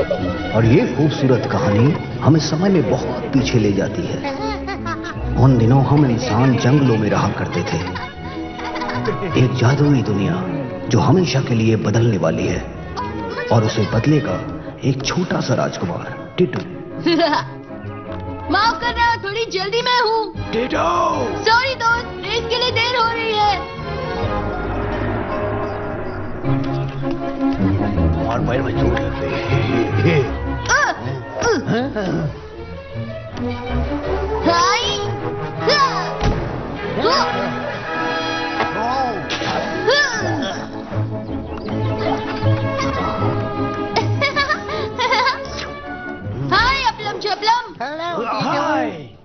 और ये खूबसूरत कहानी हमें समय में बहुत पीछे ले जाती है। उन दिनों हम इंसान जंगलों में रहा करते थे। एक जादुई दुनिया जो हमेशा के लिए बदलने वाली है, और उसे बदलेगा एक छोटा सा राजकुमार टीटू। माफ करना, थोड़ी जल्दी में हूँ। टीटू! सॉरी दोस्त, रेस के लिए देर हो रही है। और पैर में चोट लग गई। हाय अपलम झपलम।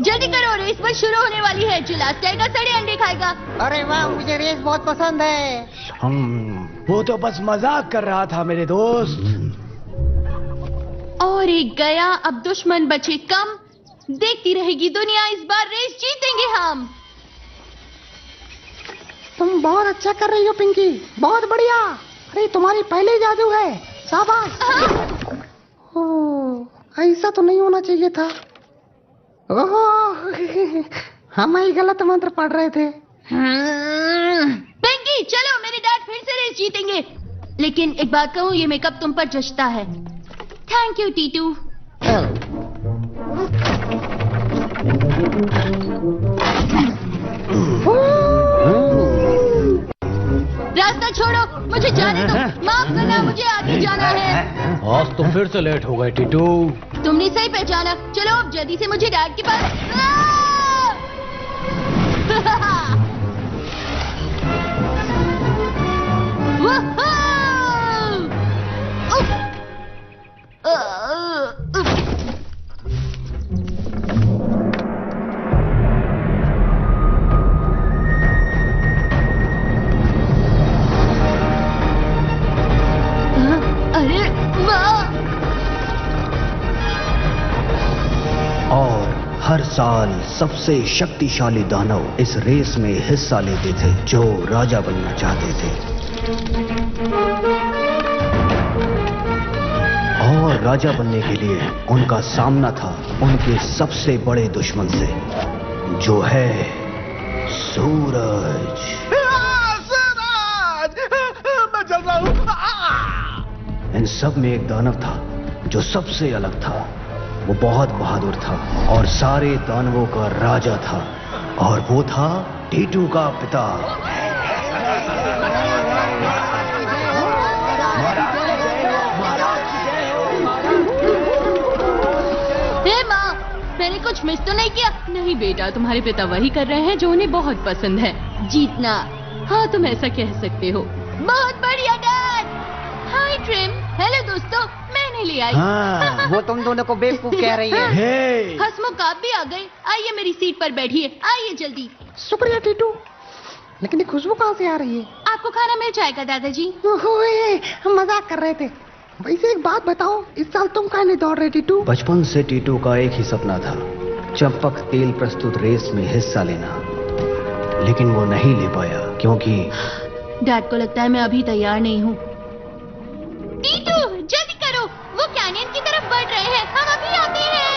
जल्दी करो, रेस बस शुरू होने वाली है। जो लास्ट आएगा सारे अंडे खाएगा। अरे वाह, मुझे रेस बहुत पसंद है। वो तो बस मजाक कर रहा था मेरे दोस्त। और एक गया, अब दुश्मन बचे कम। देखती रहेगी दुनिया, इस बार रेस जीतेंगे हम। तुम बहुत अच्छा कर रही हो पिंकी, बहुत बढ़िया। अरे तुम्हारी पहले जादू है, शाबाश। ओह, ऐसा तो नहीं होना चाहिए था। ओह, हम ही गलत मंत्र पढ़ रहे थे। पिंकी चलो, मेरे डैड फिर से रेस जीतेंगे। लेकिन एक बात कहूँ, ये मेकअप तुम पर जचता है। Thank you Titu. रास्ता छोड़ो, मुझे जाने दो। माफ करना, मुझे आगे जाना है। आज तो फिर से लेट हो गए टीटू। तुमने सही पहचाना। चलो अब जल्दी से मुझे डैड के पास। अरे वाह! और हर साल सबसे शक्तिशाली दानव इस रेस में हिस्सा लेते थे जो राजा बनना चाहते थे। और राजा बनने के लिए उनका सामना था उनके सबसे बड़े दुश्मन से, जो है सूरज। मैं जल रहा हूँ। इन सब में एक दानव था जो सबसे अलग था। वो बहुत बहादुर था और सारे दानवों का राजा था, और वो था टीटू का पिता। हे माँ, मैंने कुछ मिस तो नहीं किया? नहीं बेटा, तुम्हारे पिता वही कर रहे हैं जो उन्हें बहुत पसंद है, जीतना। हाँ, तुम ऐसा कह सकते हो। बहुत बढ़िया डैड। हाय ट्रिम। हेलो दोस्तों, मैंने ले आई। हाँ, वो तुम दोनों को बेवकूफ कह रही है। हे! हंसमुख आप भी आ गए। आइए मेरी सीट पर बैठिए, आइए जल्दी। शुक्रिया टीटू। लेकिन ये खुशबू कहाँ से आ रही है? आपको खाना मिल जाएगा दादाजी। ओए, हम मजाक कर रहे थे। वैसे एक बात बताओ, इस साल तुम काहे नहीं दौड़ रहे टीटू? बचपन से टीटू का एक ही सपना था, चंपक तेल प्रस्तुत रेस में हिस्सा लेना, लेकिन वो नहीं ले पाया क्योंकि डैड को लगता है मैं अभी तैयार नहीं हूँ। टीटू जल्दी करो, वो कैनियन की तरफ बढ़ रहे हैं। हम अभी आते हैं।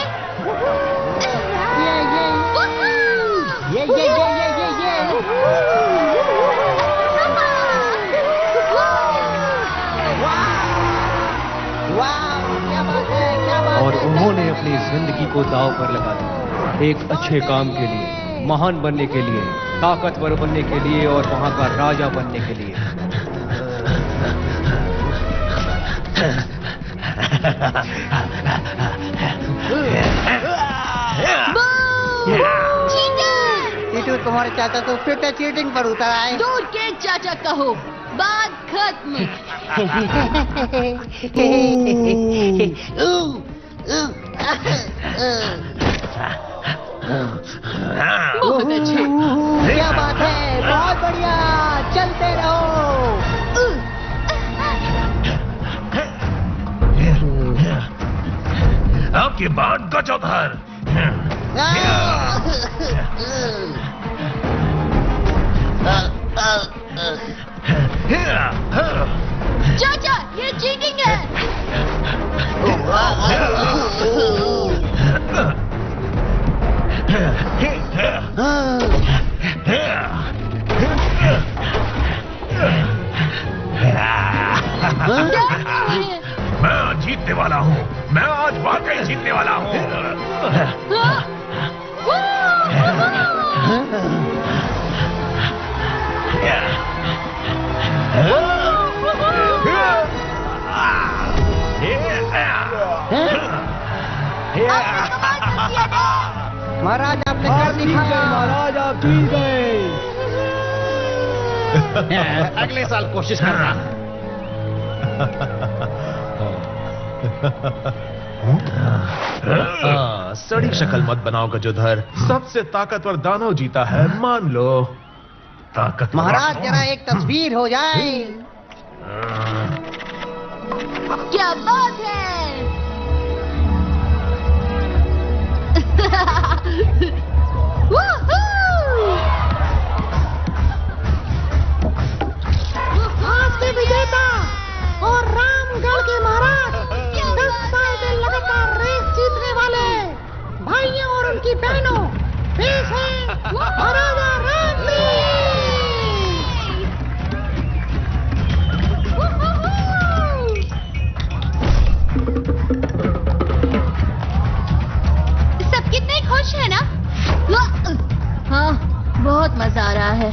और उन्होंने अपनी जिंदगी को दांव पर लगा दिया, एक अच्छे काम के लिए, महान बनने के लिए, ताकतवर बनने के लिए और वहां का राजा बनने के लिए। टीटू, तुम्हारे चाचा तो फिर से चीटिंग पर उतर आए। दूर के चाचा कहो, बात खत्म। बहुत अच्छे। क्या बात है, बहुत बढ़िया, चलते रहो। आपके बाद का चौधर। चाचा, ये चीटिंग है। मैं आज जीतने वाला हूँ। मैं आज वाकई जीतने वाला हूँ। महाराज आपने कर दिखाया। महाराज आप जीत गए। अगले साल कोशिश करना। सड़ी शक्ल मत बनाओ गजोधर। सबसे ताकतवर दानव जीता है, मान लो। ताकतवर महाराज जरा एक तस्वीर हो जाए। क्या बात है। आज के विजेता और रामगढ़ के महाराज 10 साल में लगातार रेस जीतने वाले भाइयों और उनकी बहनों, पेश है महाराजा राम सिंह। सब कितने खुश हैं ना? हाँ, बहुत मजा आ रहा है।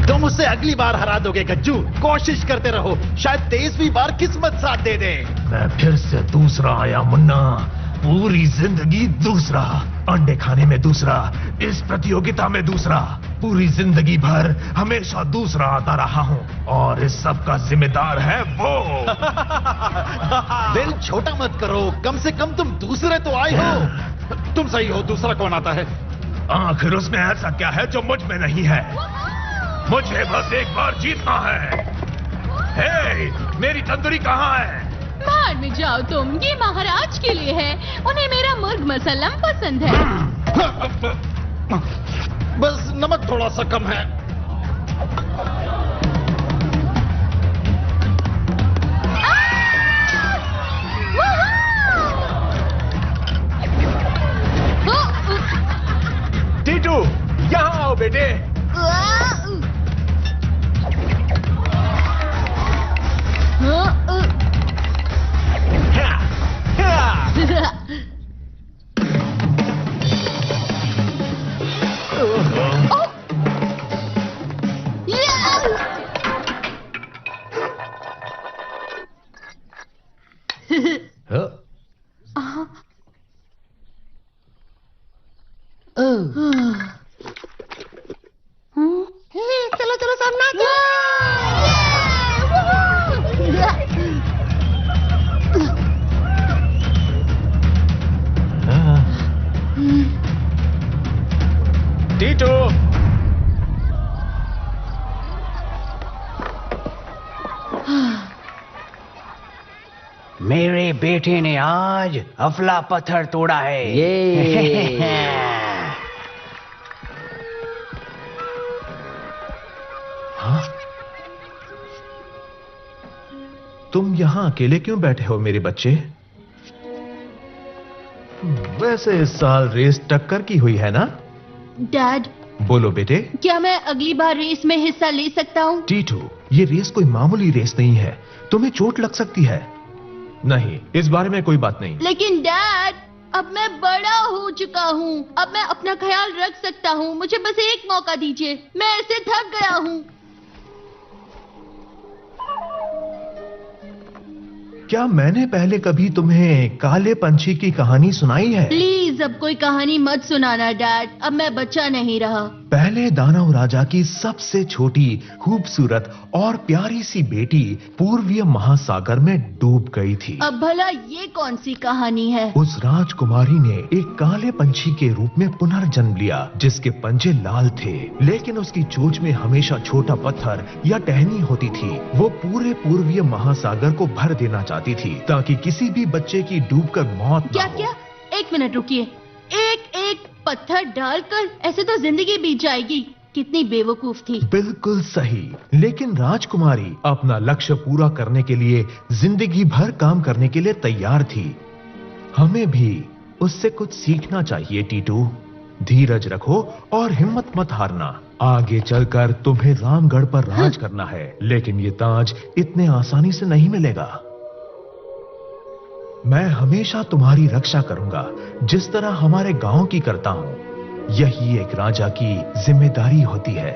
तुम उसे अगली बार हरा दोगे गज्जू। कोशिश करते रहो, शायद 23वीं बार किस्मत साथ दे दे। मैं फिर से दूसरा आया मुन्ना। पूरी जिंदगी दूसरा, अंडे खाने में दूसरा, इस प्रतियोगिता में दूसरा, पूरी जिंदगी भर हमेशा दूसरा आता रहा हूँ और इस सब का जिम्मेदार है वो। दिल छोटा मत करो, कम से कम तुम दूसरे तो आए हो। तुम सही हो, दूसरा कौन आता है? आखिर उसमें ऐसा क्या है जो मुझ में नहीं है? मुझे बस एक बार जीतना है। हे, मेरी तंदूरी कहाँ है? बाहर में जाओ तुम, ये महाराज के लिए है। उन्हें मेरा मुर्ग मसल्लम पसंद है। बस नमक थोड़ा सा कम है। टीटू, यहाँ आओ बेटे। चलो चलो सब नाचो। टीटू, मेरे बेटे ने आज अफला पत्थर तोड़ा है। हाँ? तुम यहाँ अकेले क्यों बैठे हो मेरे बच्चे? वैसे इस साल रेस टक्कर की हुई है ना? डैड, बोलो बेटे। क्या मैं अगली बार रेस में हिस्सा ले सकता हूँ? टीटू, ये रेस कोई मामूली रेस नहीं है। तुम्हें चोट लग सकती है। नहीं, इस बारे में कोई बात नहीं। लेकिन डैड, अब मैं बड़ा हो चुका हूँ। अब मैं अपना ख्याल रख सकता हूँ। मुझे बस एक मौका दीजिए। मैं ऐसे थक गया हूँ। क्या मैंने पहले कभी तुम्हें काले पंछी की कहानी सुनाई है? प्लीज अब कोई कहानी मत सुनाना डैड। अब मैं बच्चा नहीं रहा। पहले दानव राजा की सबसे छोटी, खूबसूरत और प्यारी सी बेटी पूर्वीय महासागर में डूब गई थी। अब भला ये कौन सी कहानी है? उस राजकुमारी ने एक काले पंछी के रूप में पुनर्जन्म लिया, जिसके पंजे लाल थे, लेकिन उसकी चोंच में हमेशा छोटा पत्थर या टहनी होती थी। वो पूरे पूर्वीय महासागर को भर देना चाहती थी, ताकि किसी भी बच्चे की डूबकर मौत क्या न हो। क्या? एक मिनट रुकिए। एक एक पत्थर डालकर ऐसे तो जिंदगी बीत जाएगी। कितनी बेवकूफ थी। बिल्कुल सही। लेकिन राजकुमारी अपना लक्ष्य पूरा करने के लिए जिंदगी भर काम करने के लिए तैयार थी। हमें भी उससे कुछ सीखना चाहिए टीटू। धीरज रखो और हिम्मत मत हारना। आगे चलकर तुम्हें रामगढ़ पर राज करना है, लेकिन ये ताज इतने आसानी से नहीं मिलेगा। मैं हमेशा तुम्हारी रक्षा करूंगा, जिस तरह हमारे गांव की करता हूं। यही एक राजा की जिम्मेदारी होती है।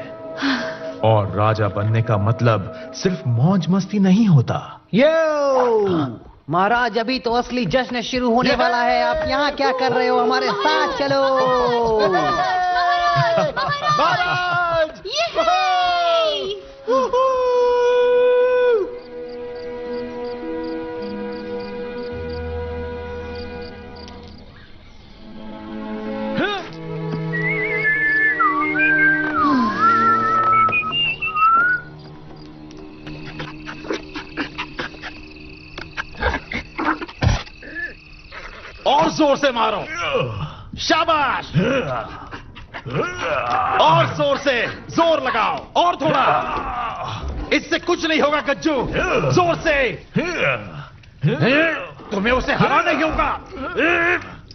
और राजा बनने का मतलब सिर्फ मौज मस्ती नहीं होता। यो महाराज, अभी तो असली जश्न शुरू होने वाला है। आप यहाँ क्या कर रहे हो? हमारे साथ चलो। महाराज! और जोर से मारो। शाबाश। और जोर से, जोर लगाओ और थोड़ा। इससे कुछ नहीं होगा गज्जू, जोर से। तुम्हें उसे हराना ही होगा।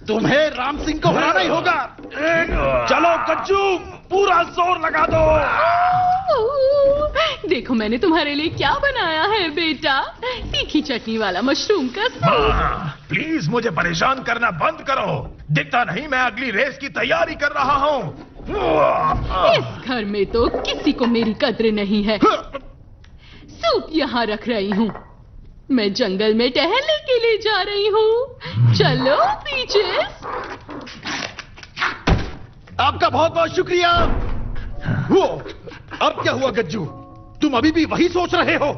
तुम्हें राम सिंह को हराना ही होगा। चलो गज्जू, पूरा जोर लगा दो। देखो मैंने तुम्हारे लिए क्या बनाया है बेटा, तीखी चटनी वाला मशरूम का सूप। प्लीज मुझे परेशान करना बंद करो। दिखता नहीं मैं अगली रेस की तैयारी कर रहा हूँ। इस घर में तो किसी को मेरी कद्र नहीं है। सूप यहाँ रख रही हूँ, मैं जंगल में टहलने के लिए जा रही हूँ। चलो पीछे। आपका बहुत बहुत शुक्रिया। वो अब क्या हुआ गज्जू, तुम अभी भी वही सोच रहे हो?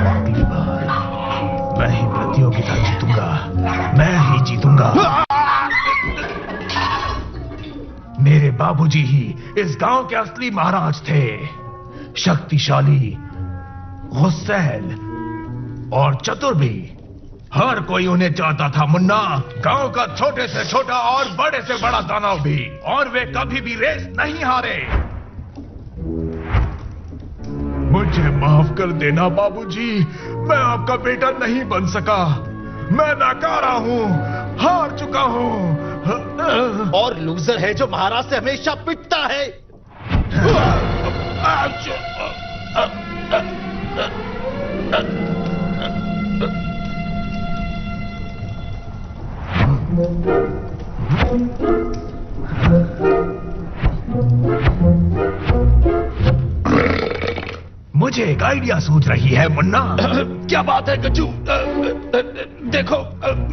अगली बार मैं ही प्रतियोगिता जीतूंगा, मैं ही जीतूंगा। मेरे बाबूजी ही इस गांव के असली महाराज थे। शक्तिशाली, गुस्सैल और चतुर भी। हर कोई उन्हें चाहता था मुन्ना। गांव का छोटे से छोटा और बड़े से बड़ा दानव भी। और वे कभी भी रेस नहीं हारे। मुझे माफ कर देना बाबूजी, मैं आपका बेटा नहीं बन सका। मैं नाकारा हूँ, हार चुका हूँ। और लूजर है जो महाराज से हमेशा पिटता है। मुझे एक आइडिया सूझ रही है मुन्ना। क्या बात है गज्जू? देखो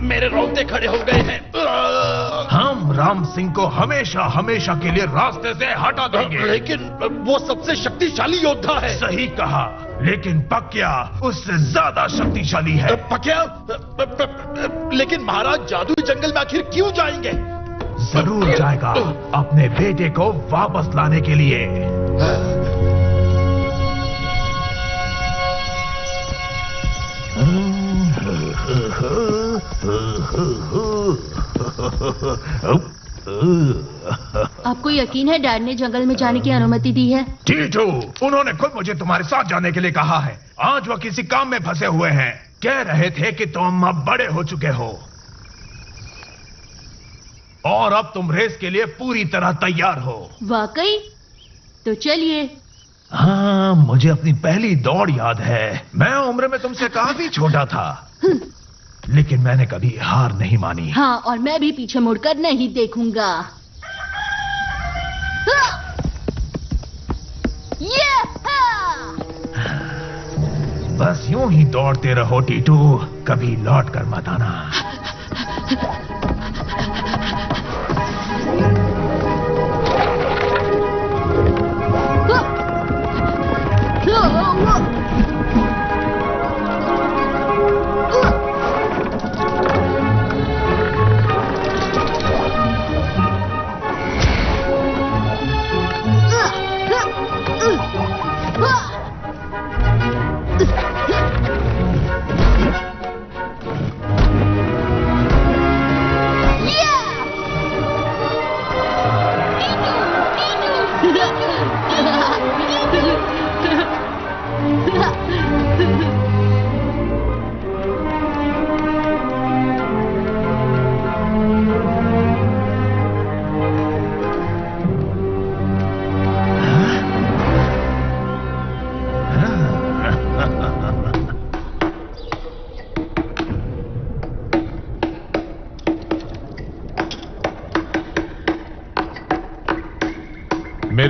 मेरे रोंगटे खड़े हो गए हैं। हम राम सिंह को हमेशा हमेशा के लिए रास्ते से हटा देंगे। लेकिन वो सबसे शक्तिशाली योद्धा है। सही कहा, लेकिन पक्या उससे ज्यादा शक्तिशाली है। पक्या? लेकिन महाराज जादुई जंगल में आखिर क्यों जाएंगे? जरूर जाएगा, अपने बेटे को वापस लाने के लिए। आपको यकीन है डैड ने जंगल में जाने की अनुमति दी है? टीटू, उन्होंने खुद मुझे तुम्हारे साथ जाने के लिए कहा है। आज वह किसी काम में फंसे हुए हैं। कह रहे थे कि तुम अब बड़े हो चुके हो और अब तुम रेस के लिए पूरी तरह तैयार हो। वाकई? तो चलिए। हाँ, मुझे अपनी पहली दौड़ याद है। मैं उम्र में तुमसे काफी छोटा था, लेकिन मैंने कभी हार नहीं मानी। हाँ, और मैं भी पीछे मुड़कर नहीं देखूंगा। बस यूं ही दौड़ते रहो टीटू, कभी लौट कर मत आना।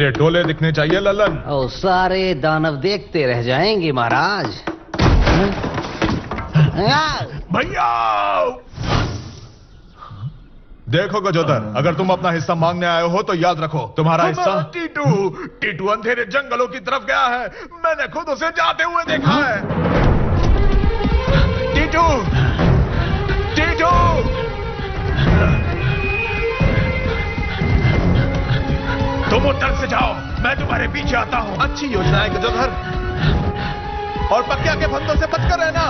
तेरे डोले दिखने चाहिए ललन। ओ, सारे दानव देखते रह जाएंगे महाराज। भैया देखो गजोदर, अगर तुम अपना हिस्सा मांगने आए हो तो याद रखो तुम्हारा हिस्सा। टीटू अंधेरे जंगलों की तरफ गया है, मैंने खुद उसे जाते हुए देखा है। टीटू तुम उत्तर से जाओ, मैं तुम्हारे पीछे आता हूं। अच्छी योजना है गजोधर, और पक्या के फंदों से बचकर रहना।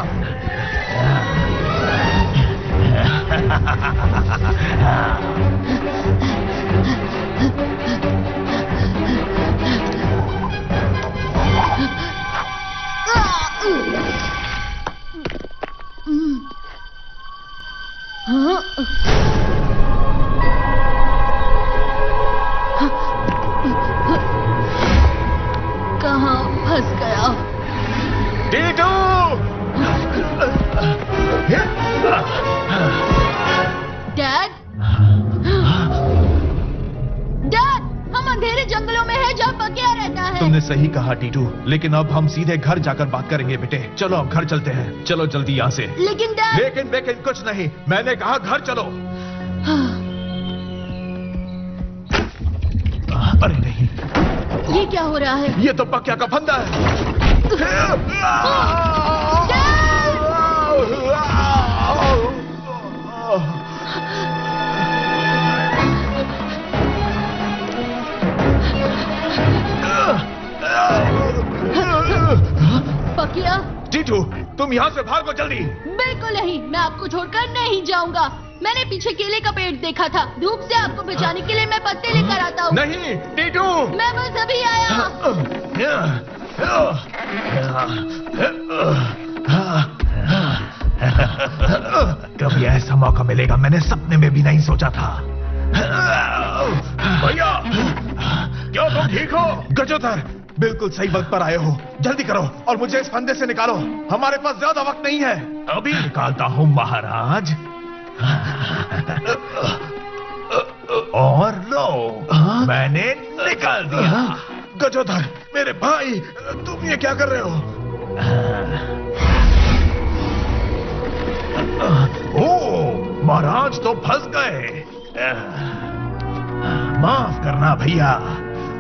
कहाँ फंस गया? टीटू! डैड? डैड, हम अंधेरे जंगलों में हैं जहाँ बगिया रहता है। तुमने सही कहा टीटू, लेकिन अब हम सीधे घर जाकर बात करेंगे बेटे। चलो अब घर चलते हैं, चलो जल्दी यहाँ से। लेकिन डैड। लेकिन कुछ नहीं, मैंने कहा घर चलो। अरे नहीं, ये क्या हो रहा है? ये तो पक्या का फंदा है। पकिया? टीटू, तुम यहाँ से भागो जल्दी। बिल्कुल नहीं, मैं आपको छोड़कर नहीं जाऊंगा। मैंने पीछे केले का पेड़ देखा था, धूप से आपको बचाने के लिए मैं पत्ते लेकर आता हूँ। नहीं टीटू, मैं बस अभी आया। कभी ऐसा मौका मिलेगा मैंने सपने में भी नहीं सोचा था। भैया, क्या तुम ठीक हो? गजोधर, बिल्कुल सही वक्त पर आए हो, जल्दी करो और मुझे इस फंदे से निकालो, हमारे पास ज्यादा वक्त नहीं है। अभी निकालता हूँ महाराज। और लो, मैंने निकाल दिया। गजोधर, मेरे भाई, तुम ये क्या कर रहे हो? ओ, महाराज तो फंस गए। माफ करना भैया,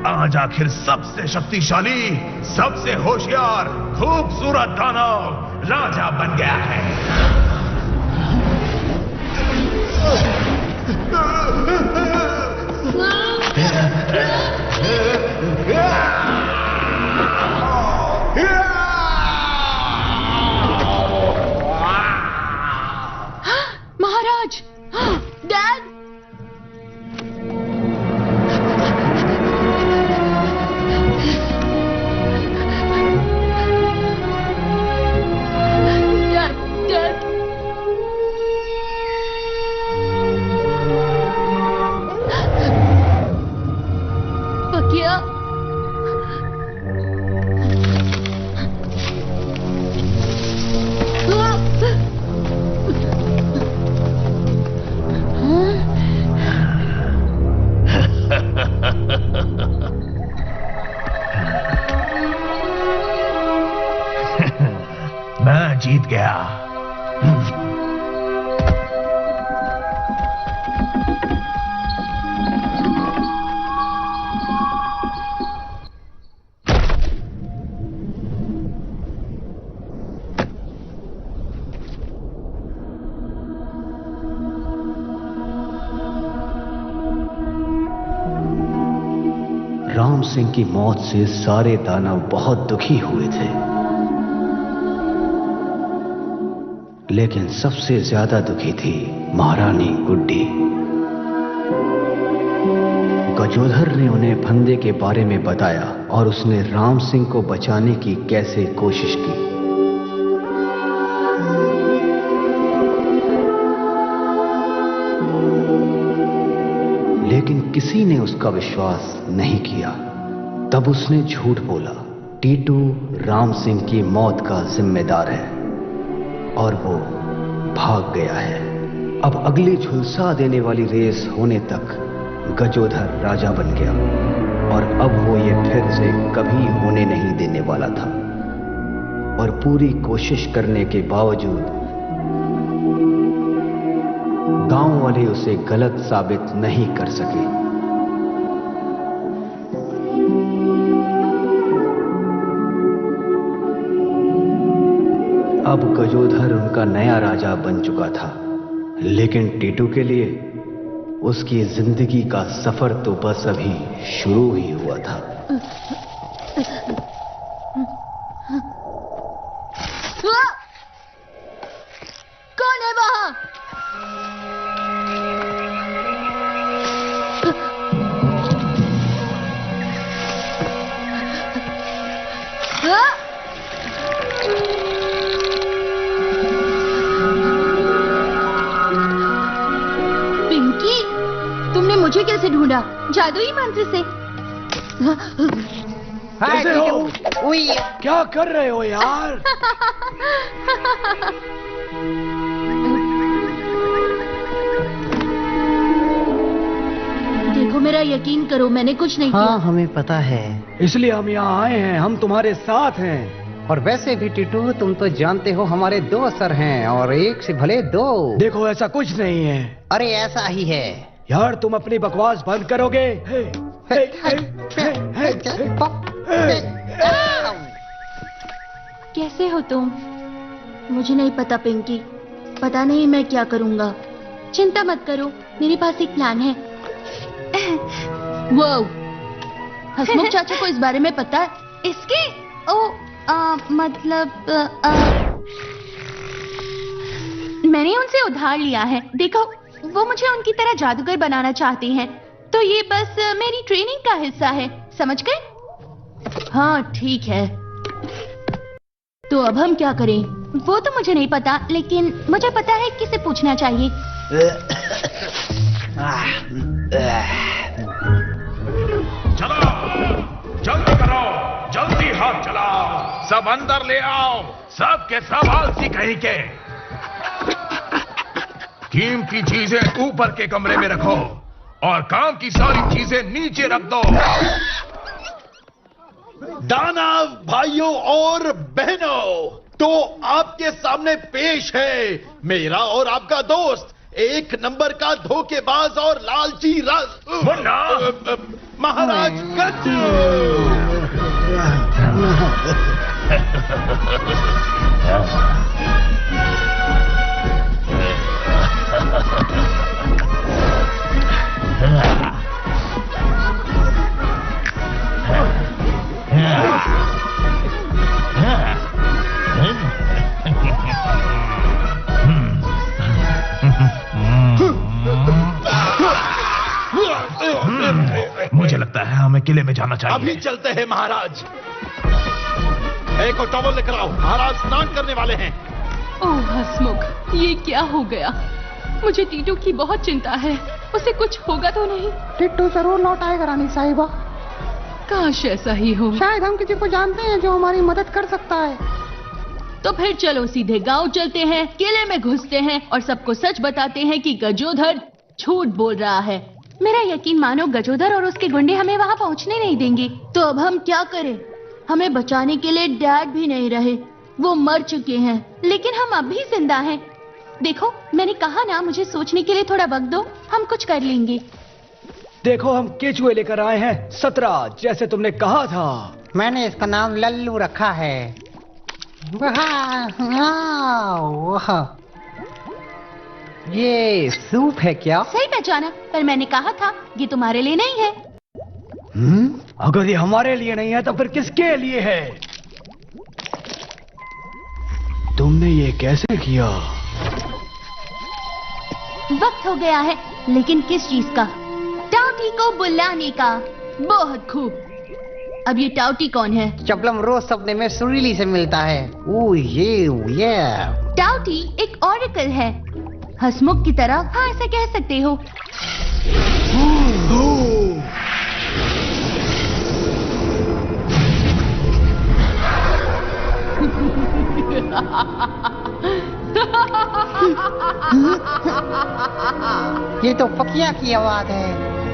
आज आखिर सबसे शक्तिशाली, सबसे होशियार, खूबसूरत दानव राजा बन गया है। महाराज, डैड, पकिया, मैं जीत गया। राम सिंह की मौत से सारे दानव बहुत दुखी हुए थे, लेकिन सबसे ज्यादा दुखी थी महारानी गुड्डी। गजोधर ने उन्हें फंदे के बारे में बताया और उसने राम सिंह को बचाने की कैसे कोशिश की। लेकिन किसी ने उसका विश्वास नहीं किया। तब उसने झूठ बोला, टीटू राम सिंह की मौत का जिम्मेदार है और वो भाग गया है। अब अगली झुलसा देने वाली रेस होने तक गजोधर राजा बन गया। और अब वो ये फिर से कभी होने नहीं देने वाला था। और पूरी कोशिश करने के बावजूद गांव वाले उसे गलत साबित नहीं कर सके। अब गजोधर उनका नया राजा बन चुका था, लेकिन टीटू के लिए उसकी जिंदगी का सफर तो बस अभी शुरू ही हुआ था। कौन है वहां? पिंकी, तुमने मुझे कैसे ढूंढा? जादुई मंत्र से? कैसे हो? क्या कर रहे हो यार? देखो, मेरा यकीन करो, मैंने कुछ नहीं हाँ, किया। हमें पता है। इसलिए हम यहाँ आए हैं, हम तुम्हारे साथ हैं। और वैसे भी टीटू, तुम तो जानते हो हमारे 2 सर हैं और एक से भले 2। देखो, ऐसा कुछ नहीं है। अरे ऐसा ही है यार, तुम अपनी बकवास बंद करोगे? कैसे हो तुम? मुझे नहीं पता पिंकी, पता नहीं मैं क्या करूंगा। चिंता मत करो, मेरे पास एक प्लान है। वो हसमुख चाचा को इस बारे में पता है? इसके? मतलब मैंने उनसे उधार लिया है। देखो, वो मुझे उनकी तरह जादूगर बनाना चाहते हैं, तो ये बस मेरी ट्रेनिंग का हिस्सा है, समझ गए? हाँ ठीक है, तो अब हम क्या करें? वो तो मुझे नहीं पता, लेकिन मुझे पता है किसे पूछना चाहिए। चलो, जल्दी करो, जल्दी हाथ चलाओ, सब अंदर ले आओ, सब के सब आलसी कहीं के। कीमती चीजें ऊपर के कमरे में रखो और काम की सारी चीजें नीचे रख दो। दानव भाइयों और बहनों, तो आपके सामने पेश है मेरा और आपका दोस्त, 1 नंबर का धोखेबाज और लालची मुन्ना, महाराज गज्जू। मुझे लगता है हमें किले में जाना चाहिए। अभी चलते हैं महाराज। एक और टॉवल लेकर आओ, महाराज स्नान करने वाले हैं। ओह हसमुख, ये क्या हो गया? मुझे टीटू की बहुत चिंता है, उसे कुछ होगा तो नहीं? टिट्टू जरूर लौट आएगा रानी साहिबा। काश ऐसा ही हो। शायद हम किसी को जानते हैं जो हमारी मदद कर सकता है। तो फिर चलो सीधे गांव चलते हैं, किले में घुसते हैं और सबको सच बताते हैं कि गजोधर झूठ बोल रहा है। मेरा यकीन मानो, गजोधर और उसके गुंडे हमें वहां पहुंचने नहीं देंगे। तो अब हम क्या करें? हमें बचाने के लिए डैड भी नहीं रहे, वो मर चुके हैं, लेकिन हम अब भी जिंदा हैं। देखो, मैंने कहा ना, मुझे सोचने के लिए थोड़ा वक्त दो, हम कुछ कर लेंगे। देखो, हम केचुए लेकर आए हैं, 17, जैसे तुमने कहा था। मैंने इसका नाम लल्लू रखा है। ये सूप है क्या? सही पहचाना, पर मैंने कहा था ये तुम्हारे लिए नहीं है। अगर ये हमारे लिए नहीं है तो फिर किसके लिए है? तुमने ये कैसे किया? वक्त हो गया है, लेकिन किस चीज का? टाउटी को बुलाने का। बहुत खूब। अब ये टाउटी कौन है? चपलम रोज सपने में सुरीली से मिलता है। ओ ये टाउटी एक ऑरेकल है, हसमुख की तरह। हाँ, ऐसा कह सकते हो। ये तो पकिया की आवाज है।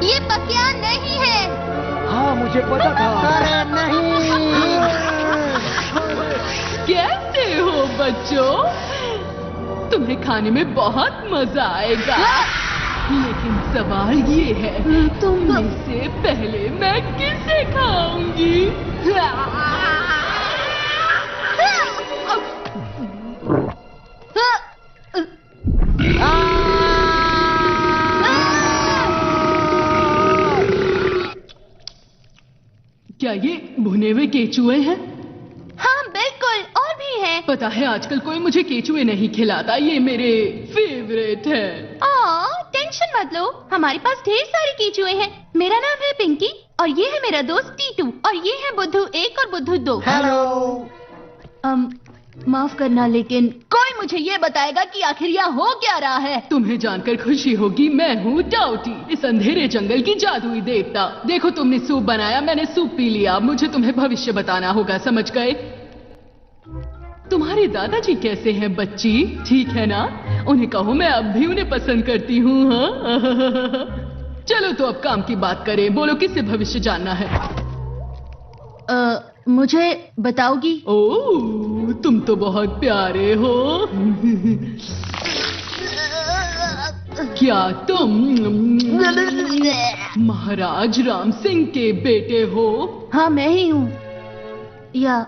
ये पकिया नहीं है। हाँ मुझे पता था। अरे नहीं। कैसे हो बच्चों? तुम्हें खाने में बहुत मजा आएगा, लेकिन सवाल ये है, तुम में से पहले मैं किसे खाऊंगी? क्या ये भुने हुए केचुए हैं? हाँ बिल्कुल, और भी है। पता है आजकल कोई मुझे केचुए नहीं खिलाता, ये मेरे फेवरेट है। टेंशन मत लो, हमारे पास ढेर सारे केचुए हैं। मेरा नाम है पिंकी और ये है मेरा दोस्त टीटू और ये है बुद्धू 1 और बुद्धू 2। हेलो। माफ करना, लेकिन कोई मुझे ये बताएगा कि आखिर यहाँ हो क्या रहा है? तुम्हें जानकर खुशी होगी, मैं हूँ टाउटी, इस अंधेरे जंगल की जादुई देवता। देखो तुमने सूप बनाया, मैंने सूप पी लिया, मुझे तुम्हें भविष्य बताना होगा, समझ गए? तुम्हारे दादाजी कैसे हैं बच्ची? ठीक है ना? उन्हें कहो मैं अब भी उन्हें पसंद करती हूँ। हाँ? चलो तो अब काम की बात करें, बोलो किससे भविष्य जानना है? मुझे बताओगी? ओह, तुम तो बहुत प्यारे हो। क्या तुम महाराज राम सिंह के बेटे हो? हाँ मैं ही हूँ, या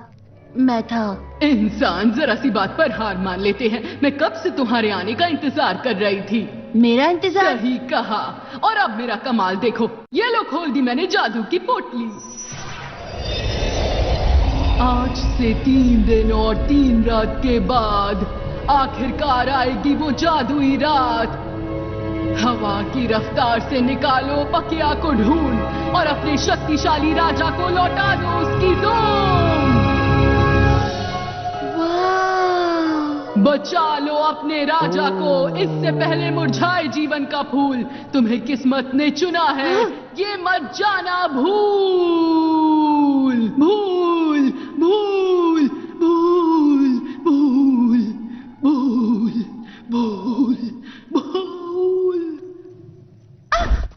मैं था। इंसान जरा सी बात पर हार मान लेते हैं। मैं कब से तुम्हारे आने का इंतजार कर रही थी। मेरा इंतजार? सही कहा। और अब मेरा कमाल देखो, ये लो खोल दी मैंने जादू की पोटली। आज से 3 दिन और 3 रात के बाद आखिरकार आएगी वो जादुई रात। हवा की रफ्तार से निकालो पकिया को ढूंढ और अपने शक्तिशाली राजा को लौटा दो उसकी धूम। बचा लो अपने राजा को, इससे पहले मुरझाए जीवन का फूल। तुम्हें किस्मत ने चुना है, ये मत जाना भूल। भूल भूल भूल भूल भूल भूल भूल।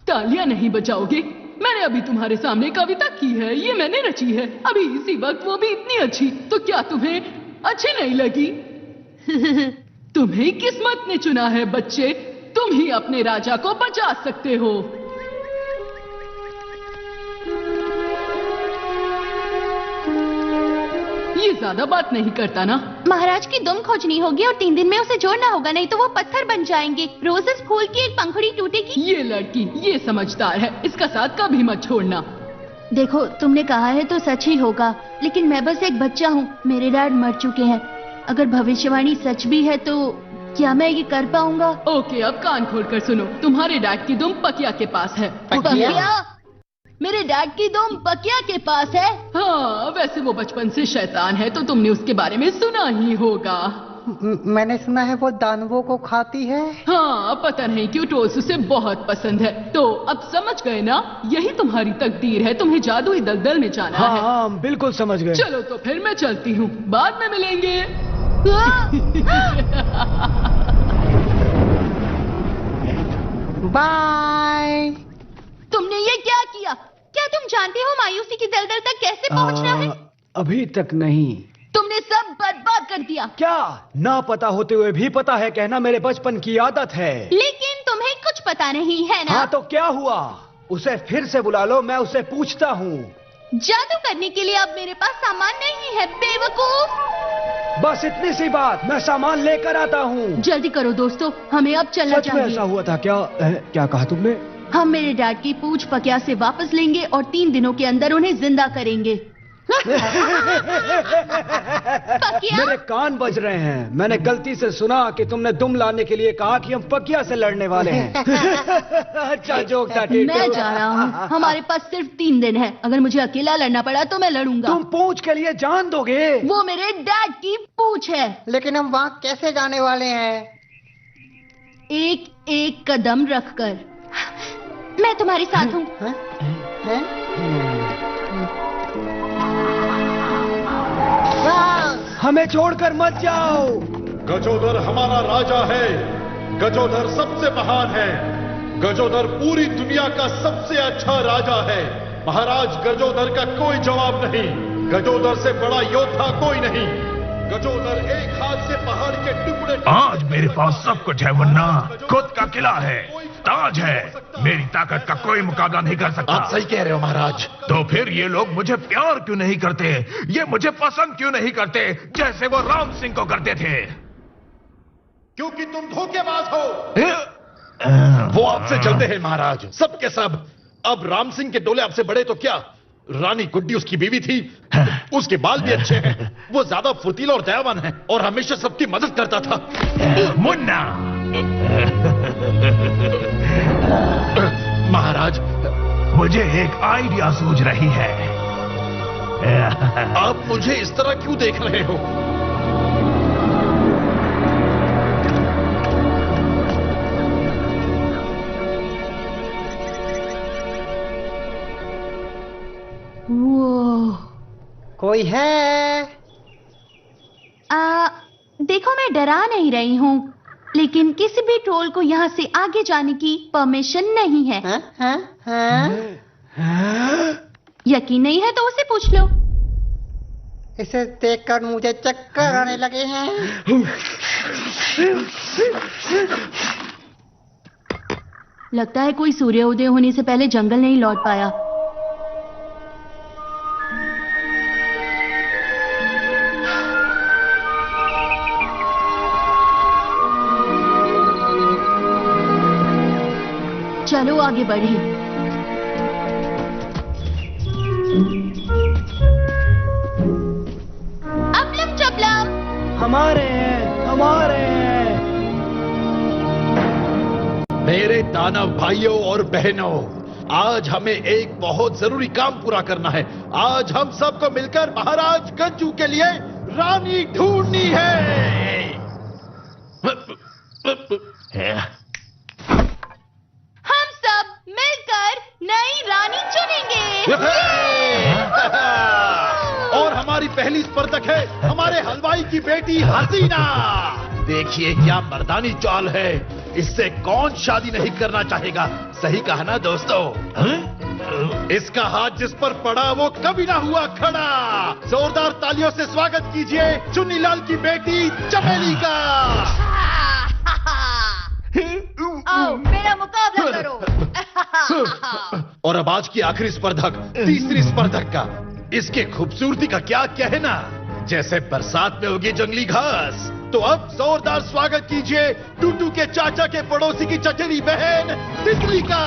तालियां नहीं बजाओगे? मैंने अभी तुम्हारे सामने कविता की है, ये मैंने रची है, अभी इसी वक्त, वो भी इतनी अच्छी। तो क्या तुम्हें अच्छी नहीं लगी? तुम्हें किस्मत ने चुना है बच्चे, तुम ही अपने राजा को बचा सकते हो। ये ज्यादा बात नहीं करता ना? महाराज की दुम खोजनी होगी और 3 दिन में उसे जोड़ना होगा, नहीं तो वो पत्थर बन जाएंगे। रोज इस फूल की एक पंखुड़ी टूटेगी। ये लड़की ये समझदार है, इसका साथ कभी मत छोड़ना। देखो तुमने कहा है तो सच ही होगा, लेकिन मैं बस एक बच्चा हूँ, मेरे डैड मर चुके हैं। अगर भविष्यवाणी सच भी है तो क्या मैं ये कर पाऊंगा? ओके, अब कान खोलकर सुनो, तुम्हारे डैड की दुम पकिया के पास है। पकिया? मेरे डैड की दुम पकिया के पास है? हाँ, वैसे वो बचपन से शैतान है तो तुमने उसके बारे में सुना ही होगा। मैंने सुना है वो दानवों को खाती है। हाँ, पता नहीं क्यों टोल्स उसे बहुत पसंद है। तो अब समझ गए ना, यही तुम्हारी तकदीर है, तुम्हें जादुई दलदल में जाना है। हाँ, बिल्कुल समझ गए। चलो तो फिर मैं चलती हूँ, बाद में मिलेंगे। बाय। तुमने ये क्या किया? क्या तुम जानते हो मायूसी की दलदल तक कैसे पहुंचना है? अभी तक नहीं। तुमने सब बर्बाद कर दिया। क्या ना पता होते हुए भी पता है कहना मेरे बचपन की आदत है। लेकिन तुम्हें कुछ पता नहीं है ना? हाँ तो क्या हुआ? उसे फिर से बुला लो, मैं उसे पूछता हूँ। जादू करने के लिए अब मेरे पास सामान नहीं है, बेवकूफ। बस इतनी सी बात, मैं सामान लेकर आता हूँ। जल्दी करो दोस्तों, हमें अब चलना सच में चाहिए। ऐसा हुआ था क्या? क्या कहा तुमने? हम मेरे डैड की पूंछ पकिया से वापस लेंगे और 3 दिनों के अंदर उन्हें जिंदा करेंगे। पकिया? मेरे कान बज रहे हैं। मैंने गलती से सुना कि तुमने दुम लाने के लिए कहा कि हम पकिया से लड़ने वाले हैं। अच्छा जोक था। मैं जा रहा हूँ, हमारे पास सिर्फ 3 दिन है। अगर मुझे अकेला लड़ना पड़ा तो मैं लड़ूंगा। तुम पूंछ के लिए जान दोगे? वो मेरे डैड की पूंछ है। लेकिन हम वहाँ कैसे जाने वाले हैं? एक एक कदम रखकर। मैं तुम्हारे साथ हूँ। हमें छोड़कर मत जाओ। गजोदर हमारा राजा है। गजोदर सबसे महान है। गजोदर पूरी दुनिया का सबसे अच्छा राजा है। महाराज गजोदर का कोई जवाब नहीं। गजोदर से बड़ा योद्धा कोई नहीं। गजोदर एक हाथ से पहाड़ के टुकड़े। आज मेरे पास सब कुछ है मुन्ना। खुद का किला है, ताज है, मेरी ताकत का कोई मुकाबला नहीं कर सकता। आप सही कह रहे हो महाराज। तो फिर ये लोग मुझे प्यार क्यों नहीं करते, ये मुझे पसंद क्यों नहीं करते जैसे वो राम सिंह को करते थे? क्योंकि तुम धोखेबाज हो। वो आपसे चलते हैं महाराज, सब के सब। अब राम सिंह के डोले आपसे बड़े तो क्या, रानी गुड्डी उसकी बीवी थी, उसके बाल भी अच्छे हैं, वो ज्यादा फुर्तीला और दयावान है और हमेशा सबकी मदद करता था। मुन्ना महाराज, मुझे एक आइडिया सूझ रही है। आप मुझे इस तरह क्यों देख रहे हो? कोई है? देखो मैं डरा नहीं रही हूँ, लेकिन किसी भी ट्रोल को यहाँ से आगे जाने की परमिशन नहीं है। यकीन नहीं है तो उसे पूछ लो। इसे देखकर मुझे चक्कर आने लगे हैं। लगता है कोई सूर्योदय होने से पहले जंगल नहीं लौट पाया। चलो आगे बढ़े। अबलम चबलम हमारे हैं, हमारे हैं। मेरे दानव भाइयों और बहनों, आज हमें एक बहुत जरूरी काम पूरा करना है। आज हम सबको मिलकर महाराज गज्जू के लिए रानी ढूंढनी है। हम सब मिलकर नई रानी चुनेंगे। और हमारी पहली स्पर्धक है हमारे हलवाई की बेटी हसीना। देखिए क्या मर्दानी चाल है, इससे कौन शादी नहीं करना चाहेगा। सही कहा ना दोस्तों? इसका हाथ जिस पर पड़ा वो कभी ना हुआ खड़ा। जोरदार तालियों से स्वागत कीजिए चुन्नीलाल की बेटी चमेली का। आओ मेरा मुकाबला करो। और अब आज की आखिरी स्पर्धक, तीसरी स्पर्धक का, इसके खूबसूरती का क्या कहना, जैसे बरसात में उगी जंगली घास। तो अब जोरदार स्वागत कीजिए टूटू के चाचा के पड़ोसी की चचेरी बहन तितली का।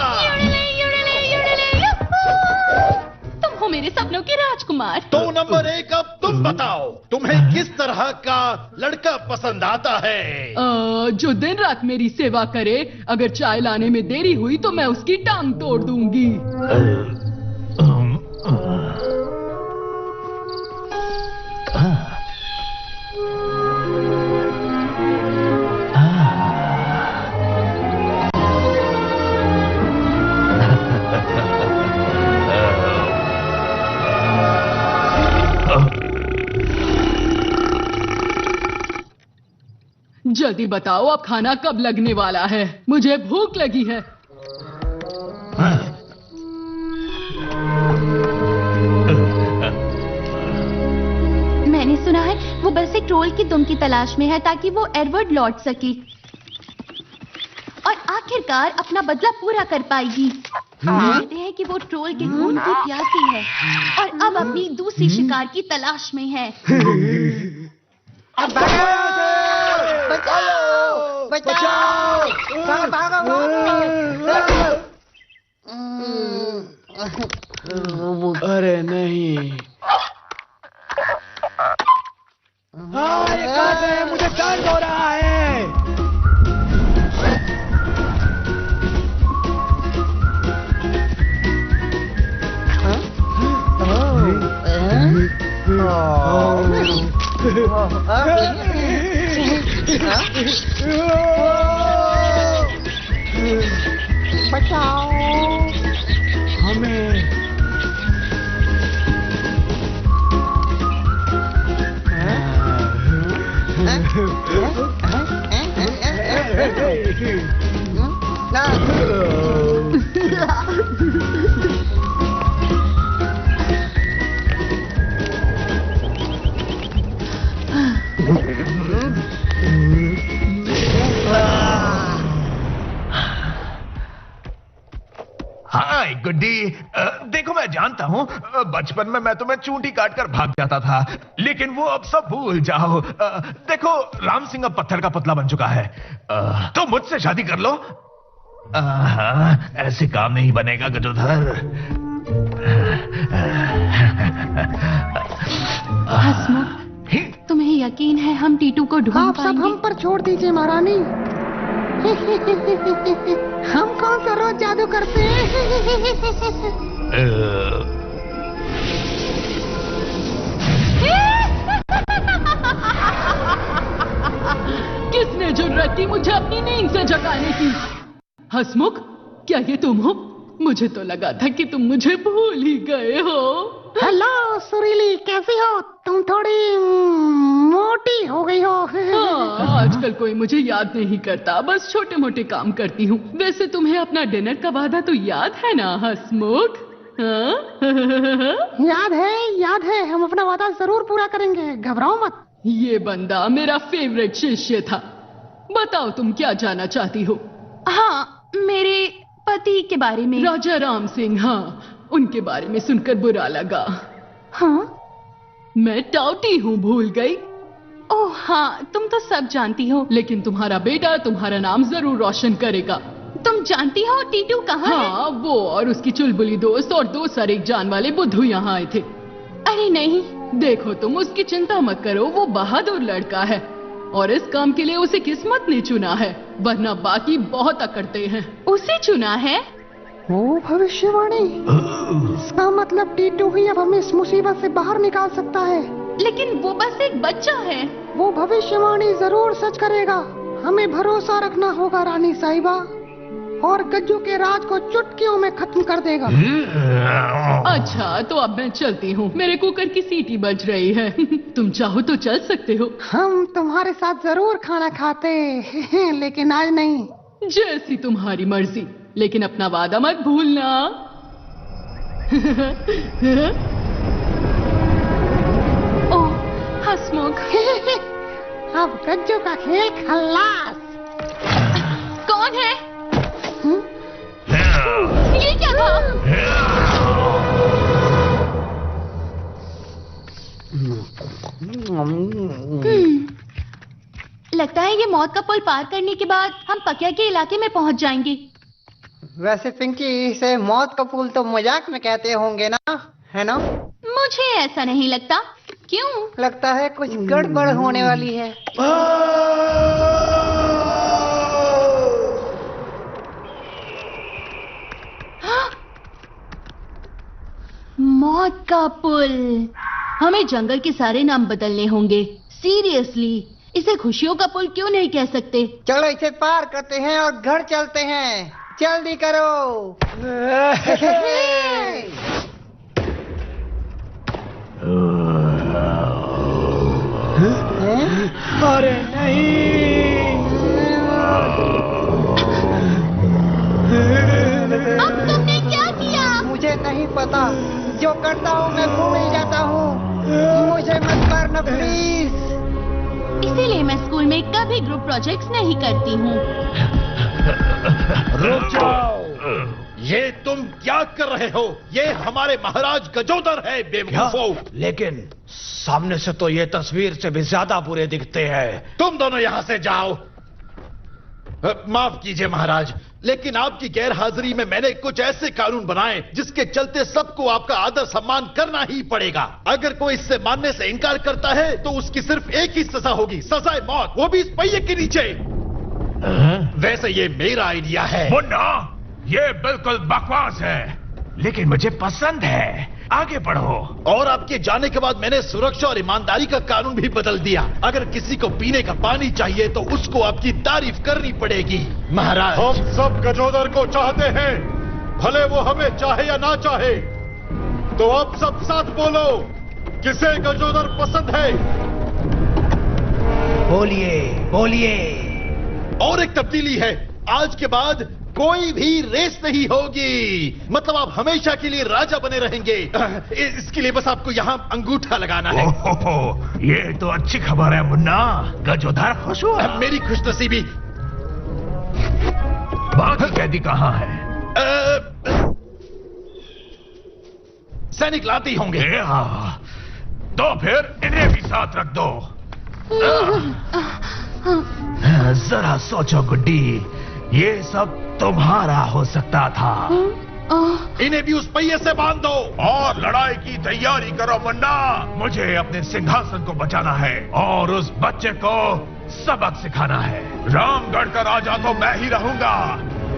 तुम हो मेरे सपनों के राजकुमार। तो नंबर 1, अब तुम बताओ तुम्हें किस तरह का लड़का पसंद आता है? जो दिन रात मेरी सेवा करे, अगर चाय लाने में देरी हुई तो मैं उसकी टांग तोड़ दूंगी। जल्दी बताओ अब खाना कब लगने वाला है, मुझे भूख लगी है। मैंने सुना है वो बस एक ट्रोल की दुम की तलाश में है ताकि वो एडवर्ड लौट सके और आखिरकार अपना बदला पूरा कर पाएगी। कहते हैं कि वो ट्रोल के खून की प्यासी है और अब अपनी दूसरी शिकार की तलाश में है। बचाओ! बचाओ! अरे नहीं। हाँ ये काट रहे हैं, मुझे दर्द हो रहा है। बचाओ हमें। हाँ गुड्डी, देखो मैं जानता हूँ बचपन में मैं तुम्हें चूंटी काट कर भाग जाता था, लेकिन वो अब सब भूल जाओ। देखो राम सिंह अब पत्थर का पुतला बन चुका है, तो मुझसे शादी कर लो। ऐसे काम नहीं बनेगा गजोधर। हसमुख, तुम्हें यकीन है हम टीटू को ढूंढ आप सब हम पर छोड़ दीजिए महारानी। हम कौन सा रोज जादू करते हैं? किसने जुर्रत की मुझे अपनी नींद से जगाने की? हसमुख, क्या ये तुम हो? मुझे तो लगा था कि तुम मुझे भूल ही गए हो। हेलो सुरीली, कैसी हो तुम? थोड़ी मोटी हो गई हो। हाँ, आजकल कोई मुझे याद नहीं करता, बस छोटे मोटे काम करती हूँ। वैसे तुम्हें अपना डिनर का वादा तो याद है ना हसमुख? याद है, हम अपना वादा जरूर पूरा करेंगे, घबराओ मत। ये बंदा मेरा फेवरेट शिष्य था। बताओ तुम क्या जानना चाहती हो? हाँ, मेरे पति के बारे में। राजा राम सिंह, हाँ, उनके बारे में सुनकर बुरा लगा। हाँ, मैं टाउटी हूँ, भूल गई? ओह हाँ, तुम तो सब जानती हो। लेकिन तुम्हारा बेटा तुम्हारा नाम जरूर रोशन करेगा। तुम जानती हो टीटू कहाँ है? हाँ, वो और उसकी चुलबुली दोस्त और 2 सर एक जान वाले बुद्धू यहाँ आए थे। अरे नहीं, देखो तुम उसकी चिंता मत करो, वो बहादुर लड़का है और इस काम के लिए उसे किस्मत ने चुना है, वरना बाकी बहुत अकड़ते हैं। उसे चुना है? ओ भविष्यवाणी, इसका मतलब टीटू ही अब हमें इस मुसीबत से बाहर निकाल सकता है। लेकिन वो बस एक बच्चा है। वो भविष्यवाणी जरूर सच करेगा, हमें भरोसा रखना होगा रानी साहिबा, और गज्जू के राज को चुटकियों में खत्म कर देगा। अच्छा, तो अब मैं चलती हूँ, मेरे कुकर की सीटी बज रही है। तुम चाहो तो चल सकते हो। हम तुम्हारे साथ जरूर खाना खाते, लेकिन आज नहीं। जैसी तुम्हारी मर्जी, लेकिन अपना वादा मत भूलना। ओह हसमुख, अब गज्जू का खेल खल्लास। कौन है? ये क्या था? लगता है ये मौत का पुल पार करने के बाद हम पकिया के इलाके में पहुंच जाएंगे। वैसे पिंकी, इसे मौत का पुल तो मजाक में कहते होंगे ना, है ना? मुझे ऐसा नहीं लगता। क्यों? लगता है कुछ गड़बड़ होने वाली है। मौत का पुल। हमें जंगल के सारे नाम बदलने होंगे। सीरियसली, इसे खुशियों का पुल क्यों नहीं कह सकते? चलो इसे पार करते हैं और घर चलते हैं, जल्दी करो। अरे नहीं, अब तुमने क्या किया? मुझे नहीं पता, जो करता हूँ मैं भूल ही जाता हूँ। मुझे मत मारना प्लीज। इसीलिए मैं स्कूल में कभी ग्रुप प्रोजेक्ट्स नहीं करती हूँ। रुक जाओ, ये तुम क्या कर रहे हो? ये हमारे महाराज गजोदर है बेवकूफों। लेकिन सामने से तो ये तस्वीर से भी ज्यादा बुरे दिखते हैं। तुम दोनों यहां से जाओ। माफ कीजिए महाराज, लेकिन आपकी गैर हाजिरी में मैंने कुछ ऐसे कानून बनाए जिसके चलते सबको आपका आदर सम्मान करना ही पड़ेगा। अगर कोई इससे मानने से इनकार करता है तो उसकी सिर्फ एक ही सजा होगी, सजाए मौत, वो भी इस पहिए के नीचे। वैसे ये मेरा आइडिया है। मुन्ना, ये बिल्कुल बकवास है, लेकिन मुझे पसंद है। आगे बढ़ो। और आपके जाने के बाद मैंने सुरक्षा और ईमानदारी का कानून भी बदल दिया। अगर किसी को पीने का पानी चाहिए तो उसको आपकी तारीफ करनी पड़ेगी। महाराज, हम सब गजोदर को चाहते हैं, भले वो हमें चाहे या ना चाहे। तो अब सब साथ बोलो, किसे गजोदर पसंद है? बोलिए बोलिए। और एक तब्दीली है, आज के बाद कोई भी रेस नहीं होगी। मतलब आप हमेशा के लिए राजा बने रहेंगे। इसके लिए बस आपको यहाँ अंगूठा लगाना है। ये तो अच्छी खबर है मुन्ना, गजोधर खुश हुआ। मेरी खुशनसीबी। बाकी कैदी कहाँ है? सैनिक लाते ही होंगे। हाँ, तो फिर इन्हें भी साथ रख दो। जरा सोचो गुड्डी, ये सब तुम्हारा हो सकता था। इन्हें भी उस पहिए से बांध दो और लड़ाई की तैयारी करो मुन्ना। मुझे अपने सिंहासन को बचाना है और उस बच्चे को सबक सिखाना है। रामगढ़ का राजा तो मैं ही रहूंगा,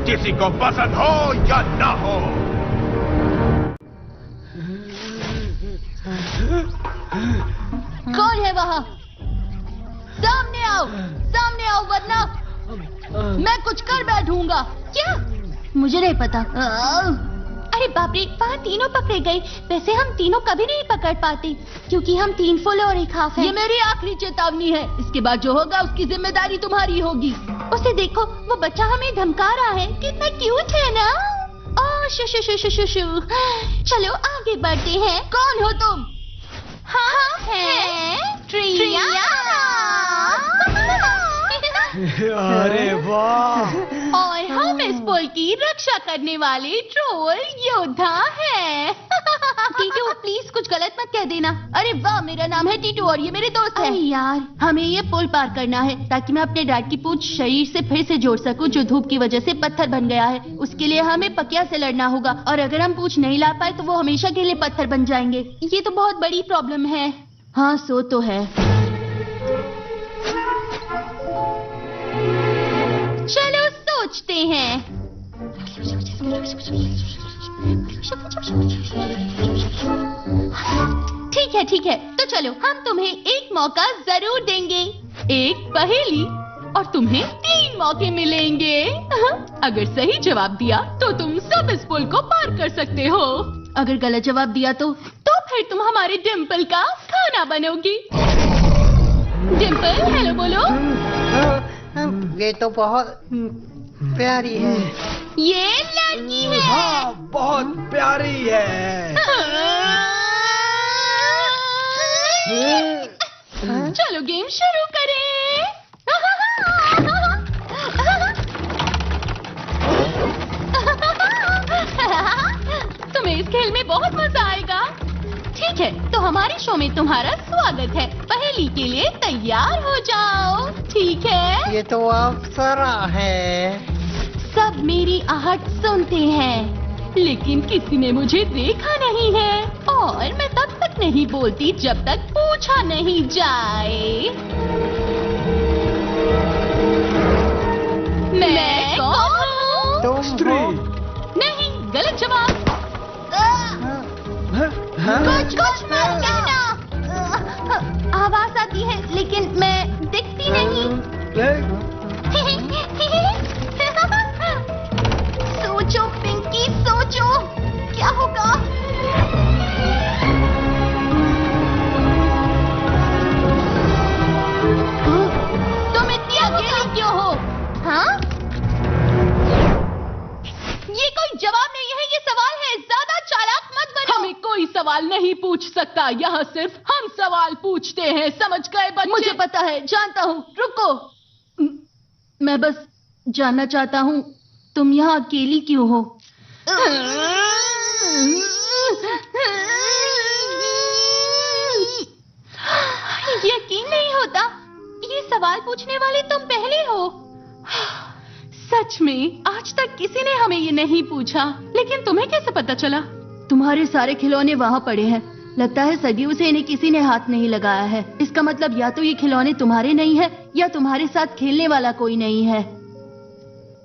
किसी को पसंद हो या ना हो। कौन है वहाँ? सामने आओ वरना मैं कुछ कर बैठूंगा। क्या? मुझे नहीं पता। अरे बाप रे, वहाँ तीनों पकड़े गए। वैसे हम तीनों कभी नहीं पकड़ पाते क्योंकि हम 3 फुल और 1 हाफ हैं। ये मेरी आखिरी चेतावनी है। इसके बाद जो होगा उसकी जिम्मेदारी तुम्हारी होगी। उसे देखो, वो बच्चा हमें धमका रहा है। कितना क्यूट है ना। ओह शु शु शु शु शु शु। चलो आगे बढ़ते हैं। कौन हो तुम? हम हैं ट्रियाना। अरे वाह! और हम इस पुल की रक्षा करने वाले ट्रोल योद्धा हैं। टीटू प्लीज कुछ गलत मत कह देना। अरे वाह, मेरा नाम है टीटू और ये मेरे दोस्त हैं। यार, हमें ये पुल पार करना है ताकि मैं अपने डैड की पूंछ शरीर से फिर से जोड़ सकूं जो धूप की वजह से पत्थर बन गया है। उसके लिए हमें पकिया से लड़ना होगा और अगर हम पूंछ नहीं ला पाए तो वो हमेशा के लिए पत्थर बन जाएंगे। ये तो बहुत बड़ी प्रॉब्लम है। हाँ, सो तो है। चलो सोचते हैं। ठीक है, तो चलो हम तुम्हें एक मौका जरूर देंगे। एक पहेली और तुम्हें 3 मौके मिलेंगे। अगर सही जवाब दिया तो तुम सब इस पुल को पार कर सकते हो। अगर गलत जवाब दिया तो फिर तुम हमारे डिम्पल का खाना बनोगी। डिम्पल हेलो बोलो। ये तो बहुत प्यारी है। ये लड़की है। हाँ, बहुत प्यारी है। चलो गेम शुरू करें। तुम्हें इस खेल में बहुत मजा आएगा। ठीक है, तो हमारे शो में तुम्हारा स्वागत है। पहेली के लिए तैयार हो जाओ। ठीक है? ये तो अप्सरा है। सब मेरी आहट सुनते हैं लेकिन किसी ने मुझे देखा नहीं है और मैं तब तक नहीं बोलती जब तक पूछा नहीं जाए। मैं कौन हूँ? तुम स्त्री। नहीं, गलत जवाब। कुछ मत कहना। आवाज आती है लेकिन मैं दिखती नहीं। सोचो पिंकी, सोचो क्या होगा। तुम इतनी अकेली क्यों हो? हाँ, ये कोई जवाब नहीं है, ये सवाल है। ज्यादा चालाक मत बनो। हमें कोई सवाल नहीं पूछ सकता, यहाँ सिर्फ हम सवाल पूछते हैं, समझ गए बच्चे? मुझे पता है, जानता हूँ। रुको, मैं बस जानना चाहता हूँ तुम यहाँ अकेली क्यों हो? यकीन नहीं होता, ये सवाल पूछने वाले तुम पहले हो। सच में आज तक किसी ने हमें ये नहीं पूछा, लेकिन तुम्हें कैसे पता चला? तुम्हारे सारे खिलौने वहाँ पड़े हैं। लगता है सदियों से इन्हें किसी ने हाथ नहीं लगाया है। इसका मतलब या तो ये खिलौने तुम्हारे नहीं है या तुम्हारे साथ खेलने वाला कोई नहीं है।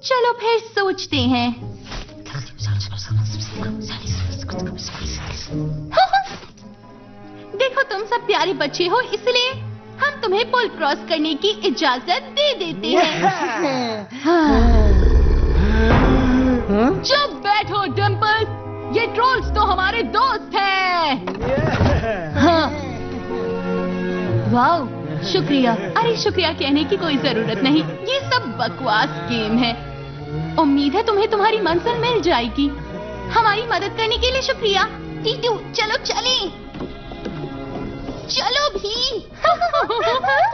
चलो फिर सोचते हैं। देखो तुम सब प्यारे बच्चे हो, इसलिए हम तुम्हें पुल क्रॉस करने की इजाजत दे देते हैं। चुप बैठो डिम्पल, ये ट्रोल्स तो हमारे दोस्त हैं। हाँ। वाओ, शुक्रिया। अरे शुक्रिया कहने की कोई जरूरत नहीं, ये सब बकवास गेम है। उम्मीद है तुम्हें तुम्हारी मंजिल मिल जाएगी। हमारी मदद करने के लिए शुक्रिया। टीटू चलो चलें। चलो भी।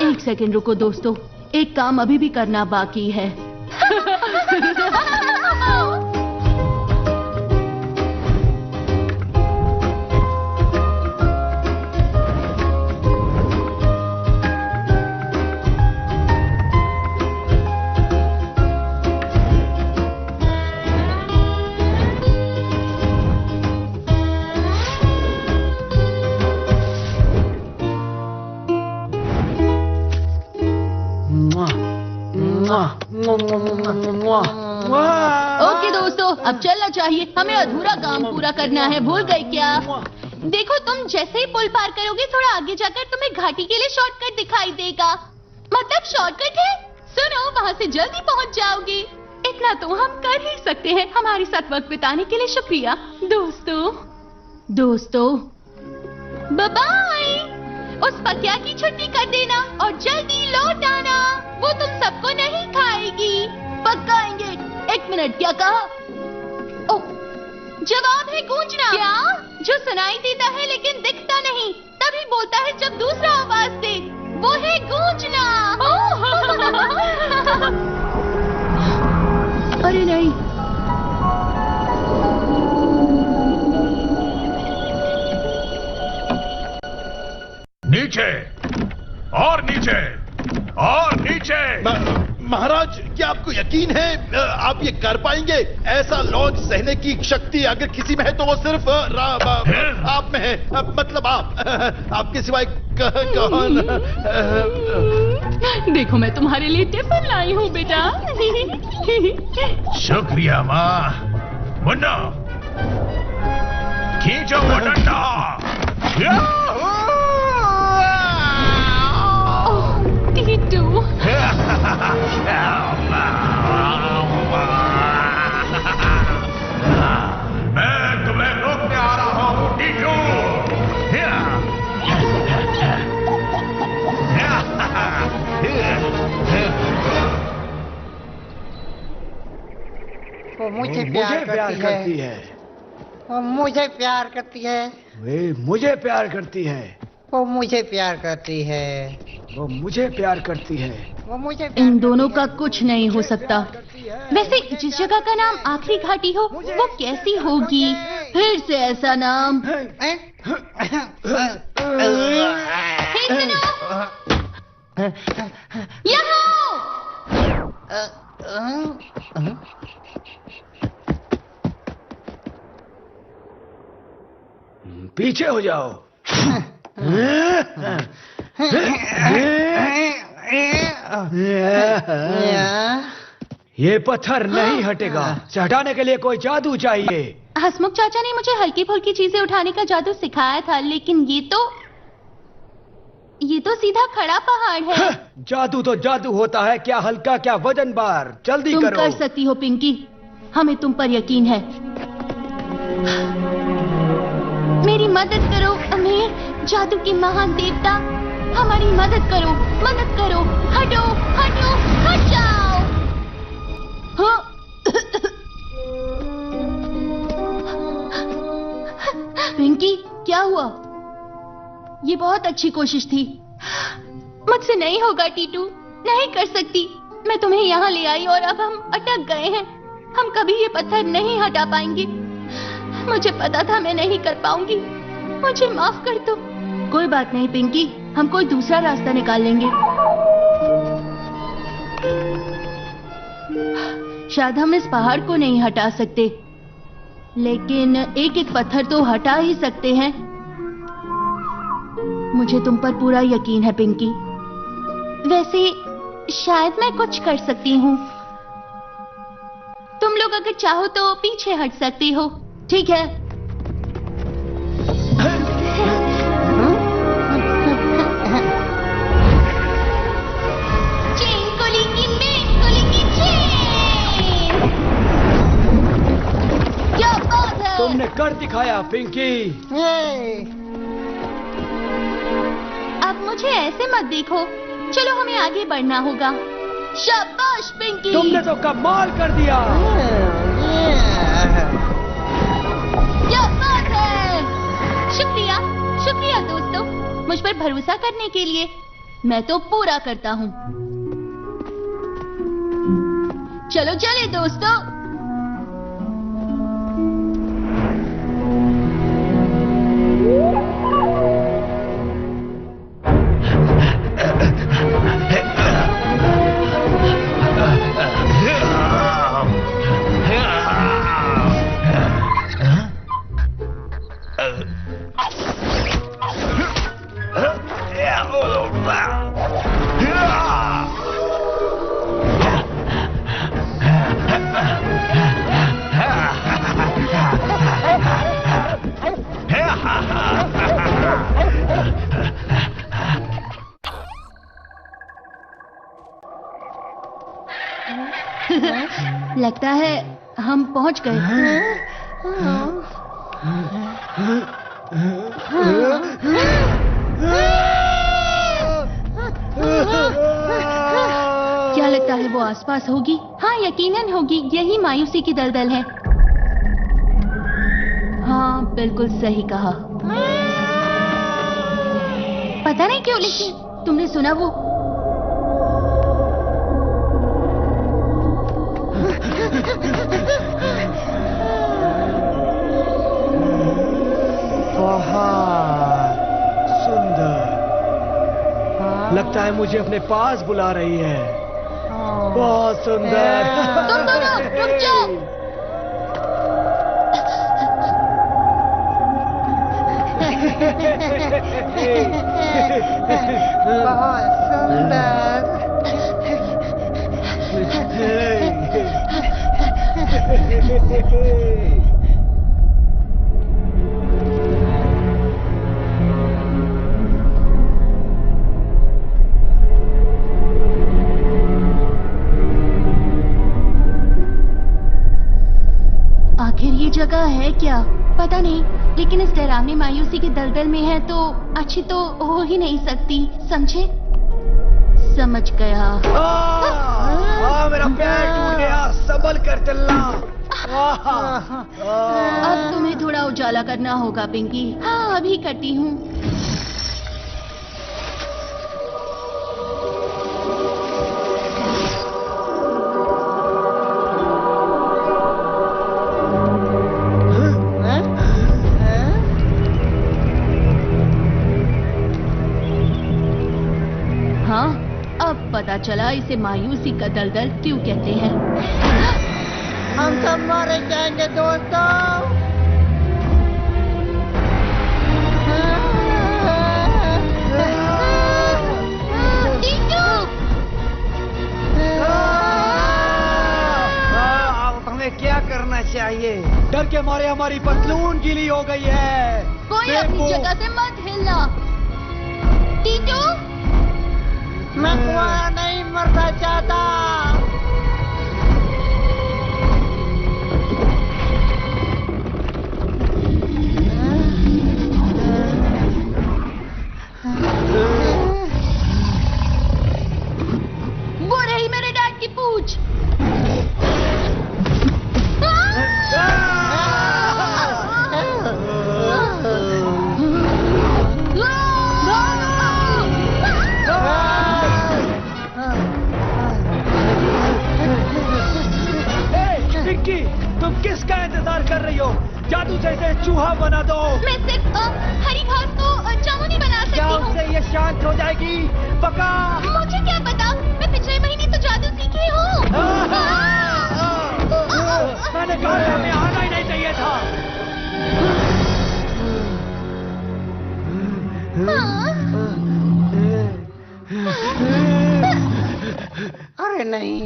एक सेकंड रुको दोस्तों, एक काम अभी भी करना बाकी है। अब चलना चाहिए, हमें अधूरा काम पूरा करना है। भूल गए क्या? देखो, तुम जैसे ही पुल पार करोगे थोड़ा आगे जाकर तुम्हें घाटी के लिए शॉर्टकट दिखाई देगा। मतलब शॉर्टकट है? सुनो, वहाँ से जल्दी पहुँच जाओगे। इतना तो हम कर ही सकते हैं। हमारे साथ वक्त बिताने के लिए शुक्रिया दोस्तों। Bye bye. उस पकिया की छुट्टी कर देना और जल्दी लौट आना। वो तुम सबको नहीं खाएगी। पकाएंगे। 1 मिनट, क्या कहा? ओह, जवाब है गूंजना। क्या? जो सुनाई देता है लेकिन दिखता नहीं, तभी बोलता है जब दूसरा आवाज दे। वो है गूंजना। अरे नहीं। नीचे और नीचे और नीचे। महाराज, क्या आपको यकीन है आप ये कर पाएंगे? ऐसा लॉन्च सहने की शक्ति अगर किसी में है तो वो सिर्फ आप में है। मतलब आपके सिवाय कौन? देखो, मैं तुम्हारे लिए टिफिन लाई हूँ बेटा। शुक्रिया माँ। मुन्ना, खींचो वो डंडा। टीटू, मैं तुम्हें रोकने आ रहा हूँ टीटू। वो मुझे प्यार करती है। वो मुझे प्यार करती है। वे मुझे प्यार करती है। वो मुझे प्यार करती है। वो मुझे प्यार करती है। वो मुझे इन दोनों का कुछ नहीं हो सकता। वैसे जिस जगह का नाम आखिरी घाटी हो वो कैसी होगी? फिर से ऐसा नाम। पीछे हो जाओ। ये पत्थर नहीं हटेगा। हटाने के लिए कोई जादू चाहिए। हसमुख चाचा ने मुझे हल्की फुल्की चीजें उठाने का जादू सिखाया था, लेकिन ये तो सीधा खड़ा पहाड़ है। जादू तो जादू होता है, क्या हल्का क्या वजन बार। जल्दी तुम करो। कर सकती हो पिंकी, हमें तुम पर यकीन है। मेरी मदद करो अमीर, जादू के महान देवता, हमारी मदद करो, मदद करो। हटो हटो, हट जाओ। हाँ। पिंकी, क्या हुआ? ये बहुत अच्छी कोशिश थी। मुझसे नहीं होगा टीटू, नहीं कर सकती। मैं तुम्हें यहाँ ले आई और अब हम अटक गए हैं। हम कभी ये पत्थर नहीं हटा पाएंगे। मुझे पता था मैं नहीं कर पाऊंगी। मुझे माफ कर दो। कोई बात नहीं पिंकी, हम कोई दूसरा रास्ता निकाल लेंगे। शायद हम इस पहाड़ को नहीं हटा सकते, लेकिन एक एक पत्थर तो हटा ही सकते हैं। मुझे तुम पर पूरा यकीन है पिंकी। वैसे शायद मैं कुछ कर सकती हूँ। तुम लोग अगर चाहो तो पीछे हट सकती हो, ठीक है? चेन कोलिंगी में कोलिंगी चेन। क्या बात है? तुमने कर दिखाया पिंकी। अब मुझे ऐसे मत देखो। चलो हमें आगे बढ़ना होगा। शाबाश पिंकी, तुमने तो कमाल कर दिया। क्या बात है। शुक्रिया शुक्रिया दोस्तों, मुझ पर भरोसा करने के लिए। मैं तो पूरा करता हूँ। चलो चले दोस्तों। लगता है हम पहुंच गए। क्या लगता है वो आसपास होगी? हाँ यकीनन होगी, यही मायूसी की दलदल है। हाँ बिल्कुल सही कहा। पता नहीं क्यों लेकिन तुमने सुना वो बहुत सुंदर। लगता है मुझे अपने पास बुला रही है। बहुत सुंदर। तुम दोनों रुक जाओ। बहुत सुंदर। आखिर ये जगह है क्या? पता नहीं, लेकिन इस डरावनी मायूसी की दलदल में है तो अच्छी तो हो ही नहीं सकती, समझे? समझ गया। मेरा पैर टूट गया, संभल कर चलना। अब तुम्हें थोड़ा उजाला करना होगा पिंकी। हाँ अभी करती हूँ। पता चला इसे मायूसी का दलदल क्यों कहते हैं। हम सब मारे जाएंगे दोस्तों। अब हमें क्या करना चाहिए? डर के मारे हमारी पतलून गीली हो गई है। कोई अपनी जगह से मत हिलना। टीटू मैं कुआं नहीं मरना चाहता। वो रही मेरे डैड की पूंछ। तुम किसका इंतजार कर रही हो? जादू से इसे चूहा बना दो। मैं सिर्फ हरी घास को जामुनी बना सकती हूँ। क्या उससे ये शांत हो जाएगी? पक्का? मुझे क्या पता, मैं पिछले महीने तो जादू सीखी हूँ। मैंने कहा था हमें आना ही नहीं चाहिए था। अरे नहीं।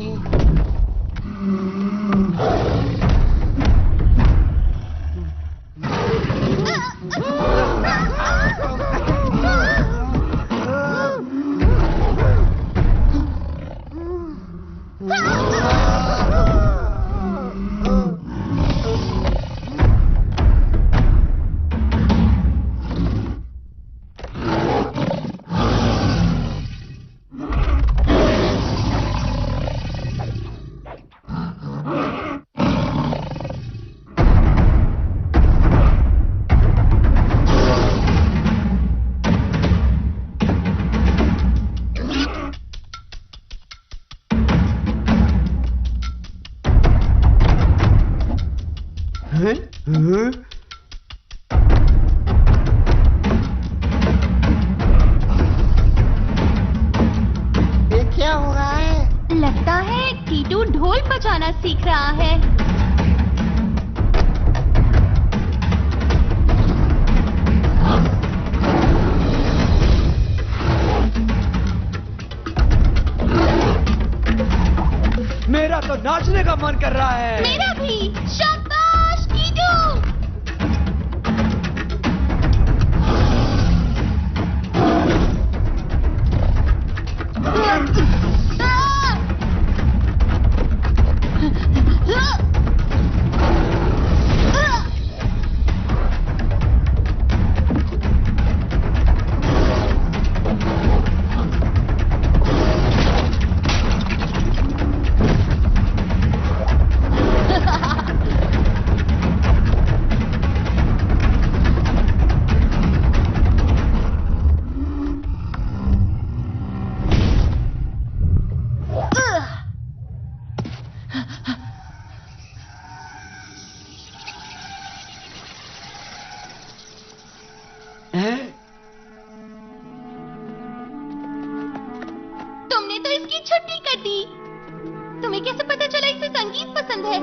ये क्या हो रहा है? लगता है टीटू ढोल बजाना सीख रहा है। मेरा तो नाचने का मन कर रहा है। मेरा भी। शाबाश टीटू। तो इसकी छुट्टी कर दी। तुम्हें कैसे पता चला इसे संगीत पसंद है?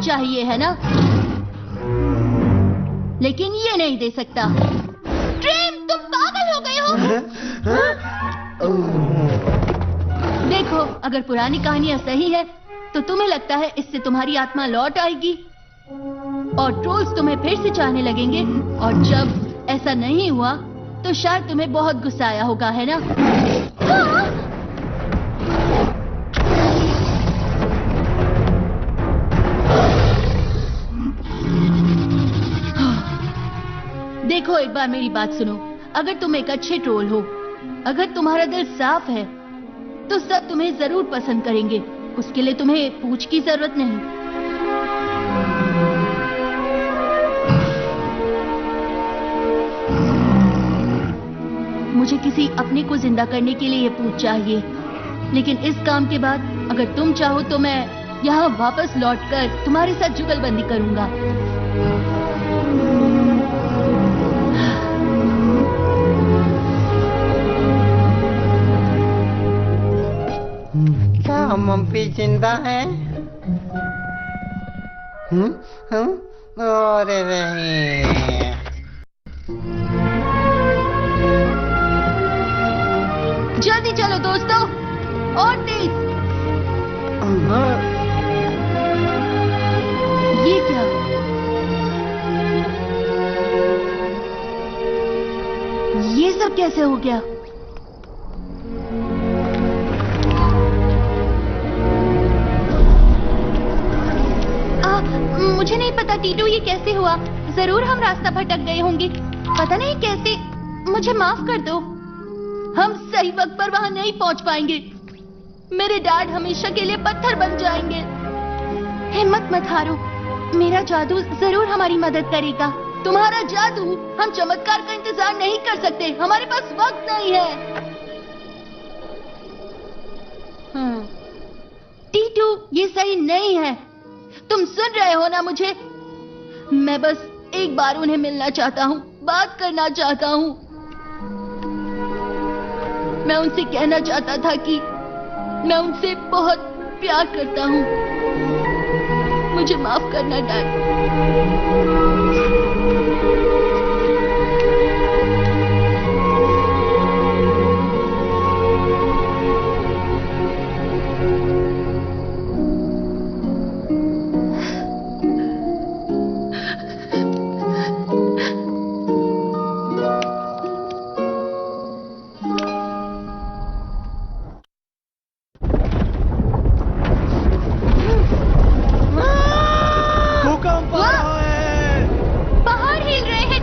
चाहिए है ना, लेकिन ये नहीं दे सकता। ट्रेम, तुम पागल हो गए हो? देखो, अगर पुरानी कहानियां सही है तो तुम्हें लगता है इससे तुम्हारी आत्मा लौट आएगी और ट्रोल्स तुम्हें फिर से चाहने लगेंगे, और जब ऐसा नहीं हुआ तो शायद तुम्हें बहुत गुस्सा आया होगा, है ना? देखो, एक बार मेरी बात सुनो। अगर तुम एक अच्छे ट्रोल हो, अगर तुम्हारा दिल साफ है, तो सब तुम्हें जरूर पसंद करेंगे। उसके लिए तुम्हें पूछ की जरूरत नहीं। मुझे किसी अपने को जिंदा करने के लिए ये पूछ चाहिए, लेकिन इस काम के बाद अगर तुम चाहो तो मैं यहाँ वापस लौटकर तुम्हारे साथ जुगलबंदी करूंगा। क्या मम्मी जिंदा है? अरे नहीं। जल्दी चलो दोस्तों, और तेज। ये क्या? ये सब कैसे हो गया? मुझे नहीं पता टीटू, ये कैसे हुआ। जरूर हम रास्ता भटक गए होंगे, पता नहीं कैसे। मुझे माफ कर दो, हम सही वक्त पर वहां नहीं पहुंच पाएंगे। मेरे डैड हमेशा के लिए पत्थर बन जाएंगे। हिम्मत मत हारो, मेरा जादू जरूर हमारी मदद करेगा। तुम्हारा जादू? हम चमत्कार का इंतजार नहीं कर सकते, हमारे पास वक्त नहीं है। टीटू, ये सही नहीं है। तुम सुन रहे हो ना मुझे? मैं बस एक बार उन्हें मिलना चाहता हूँ, बात करना चाहता हूँ। मैं उनसे कहना चाहता था कि मैं उनसे बहुत प्यार करता हूँ। मुझे माफ करना डैड। पहाड़ हिल रहे हैं।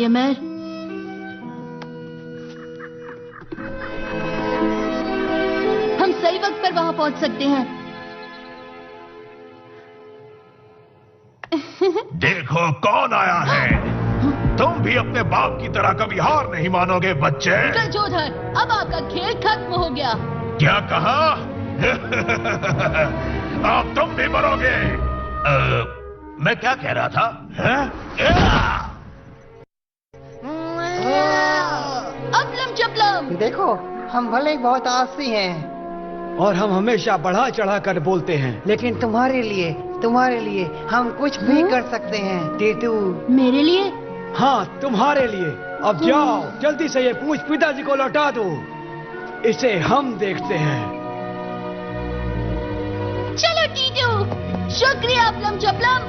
मेयर। हम सही वक्त पर वहां पहुंच सकते हैं। देखो कौन आया है। तुम भी अपने बाप की तरह कभी हार नहीं मानोगे बच्चे। प्रचोदन, अब आपका खेल खत्म हो गया। क्या कहा? अब तुम भी मरोगे। मैं क्या कह रहा था? अपलम चपलम। देखो, हम भले ही बहुत आलसी हैं और हम हमेशा बढ़ा चढ़ा कर बोलते हैं, लेकिन तुम्हारे लिए हम कुछ भी कर सकते हैं टीटू। मेरे लिए? हाँ, तुम्हारे लिए। अब जाओ, जल्दी से ये पूंछ पिताजी को लौटा दो। इसे हम देखते हैं। चलो टीटू, शुक्रिया अपलम चपलम।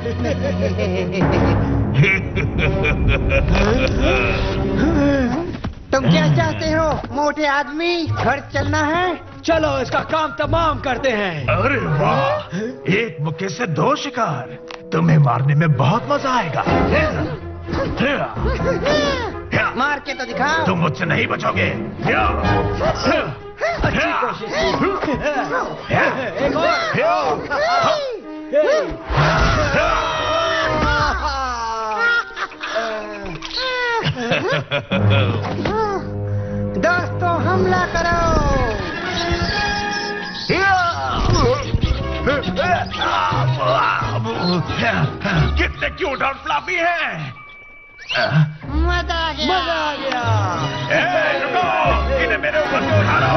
तुम क्या चाहते हो मोटे आदमी? घर चलना है? चलो इसका काम तमाम करते हैं। अरे वाह, एक मुक्के से 2 शिकार। तुम्हें मारने में बहुत मजा आएगा। मार के तो दिखाओ। तुम मुझसे नहीं बचोगे। अच्छी कोशिश। एक और। दोस्तों, हमला करो। कितने क्यूट और फ्लफी हैं। मजा आ गया। मजा आ गया। रुको, इन्हें मेरे ऊपर से उठा लो।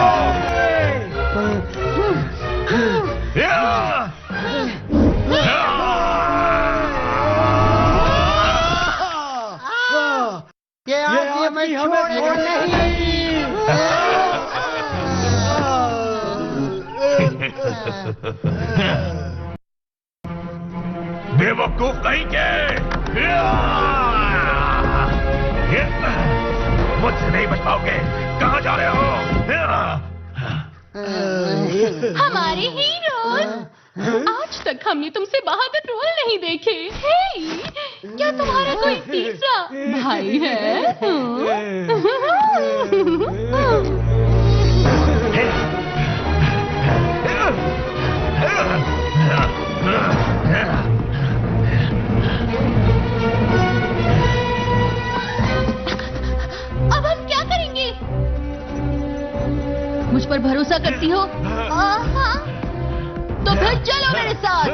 ये आदमी हमें छोड़ेगा नहीं। बेवकूफ कहीं के। मुझसे नहीं बच पाओगे। कहाँ जा रहे हो? हमारे हीरोज, आज तक हमने तुमसे बहादुर रोल नहीं देखे। हे, क्या तुम्हारा कोई तीसरा भाई है? अब हम क्या करेंगे? मुझ पर भरोसा करती हो? हाँ। तो फिर चलो मेरे साथ।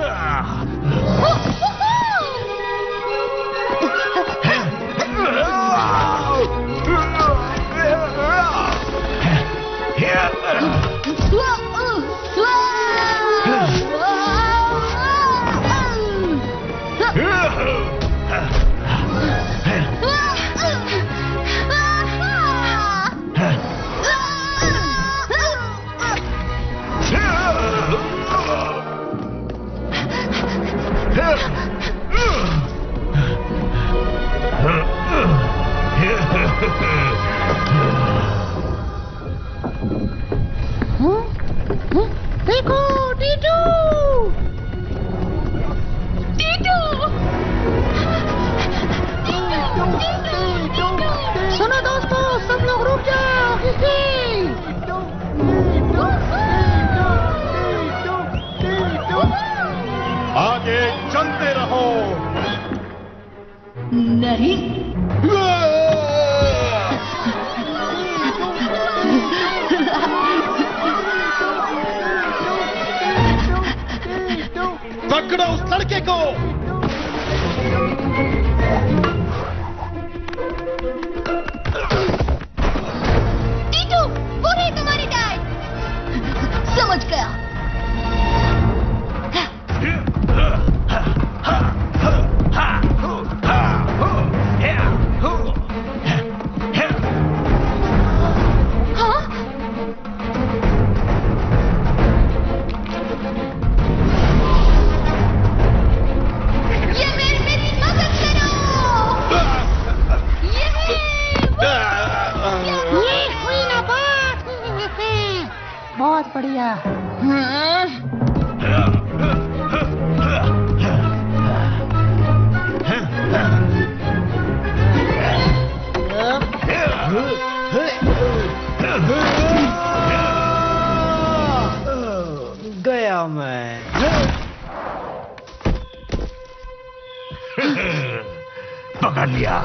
देखो टीटू। सुनो दोस्तों, सब लोग रुक जाओ। आगे चलते रहो। नहीं। पकड़ो उस लड़के को। टीटू, वो रही तुम्हारी डैड। समझ गया। बहुत बढ़िया। गया मैं। पकड़ लिया।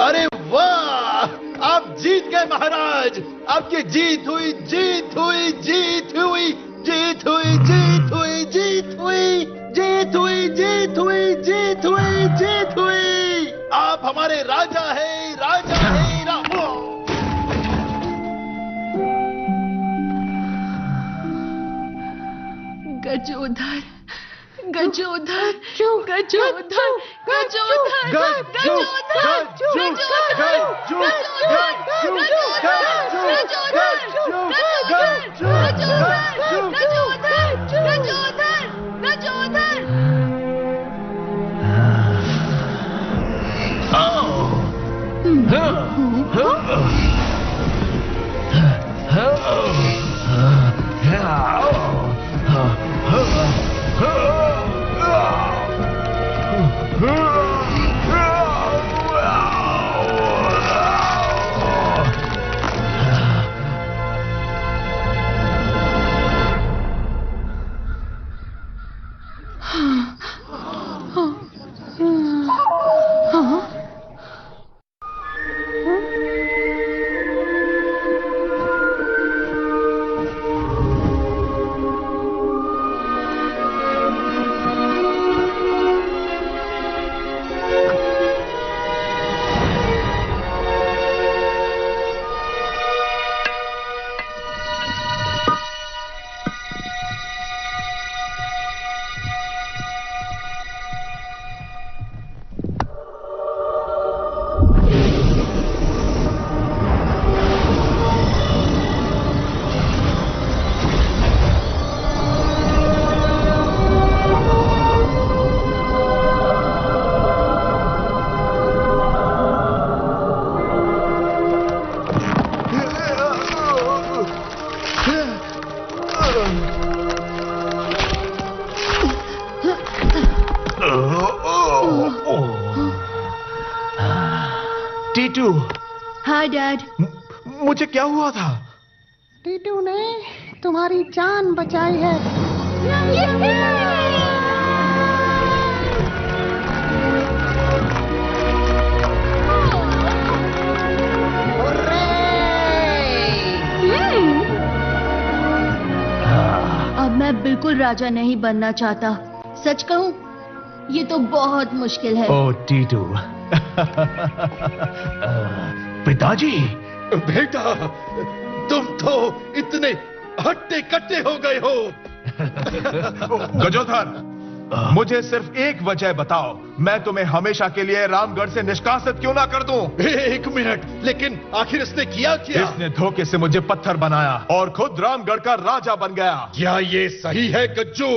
अरे वाह, आप जीत गए महाराज। आपकी जीत हुई, जीत हुई, जीत हुई, जीत हुई, जीत हुई, जीत हुई, जीत हुई, जीत हुई, जीत हुई, जीत हुई। आप हमारे राजा हैं, राजा हैं। गजोधर, गजोधर, गजोधर, टीटू। हाँ डैड। मुझे क्या हुआ था? टीटू ने तुम्हारी जान बचाई है। अब मैं बिल्कुल राजा नहीं बनना चाहता। सच कहूं, ये तो बहुत मुश्किल है। ओ टीटू। पिताजी। बेटा, तुम तो इतने हट्टे कट्टे हो गए हो। गजोधर, मुझे सिर्फ एक वजह बताओ, मैं तुम्हें हमेशा के लिए रामगढ़ से निष्कासित क्यों ना कर दूं? एक मिनट, लेकिन आखिर इसने किया क्या? इसने धोखे से मुझे पत्थर बनाया और खुद रामगढ़ का राजा बन गया। क्या ये सही है गज्जू?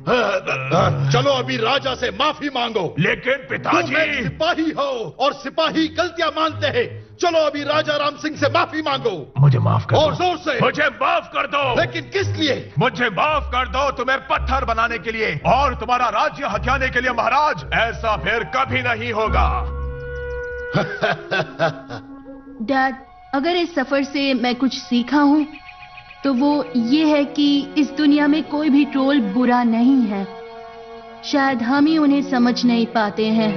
चलो अभी राजा से माफी मांगो। लेकिन पिताजी, तुम एक सिपाही हो और सिपाही गलतियां मानते हैं। चलो अभी राजा राम सिंह से माफी मांगो। मुझे माफ कर दो। और जोर से। मुझे माफ कर दो। लेकिन किस लिए? मुझे माफ कर दो, तुम्हें पत्थर बनाने के लिए और तुम्हारा राज्य हथियाने के लिए महाराज। ऐसा फिर कभी नहीं होगा। डैड, अगर इस सफर से मैं कुछ सीखा हूँ तो वो ये है कि इस दुनिया में कोई भी ट्रोल बुरा नहीं है। शायद हम ही उन्हें समझ नहीं पाते हैं।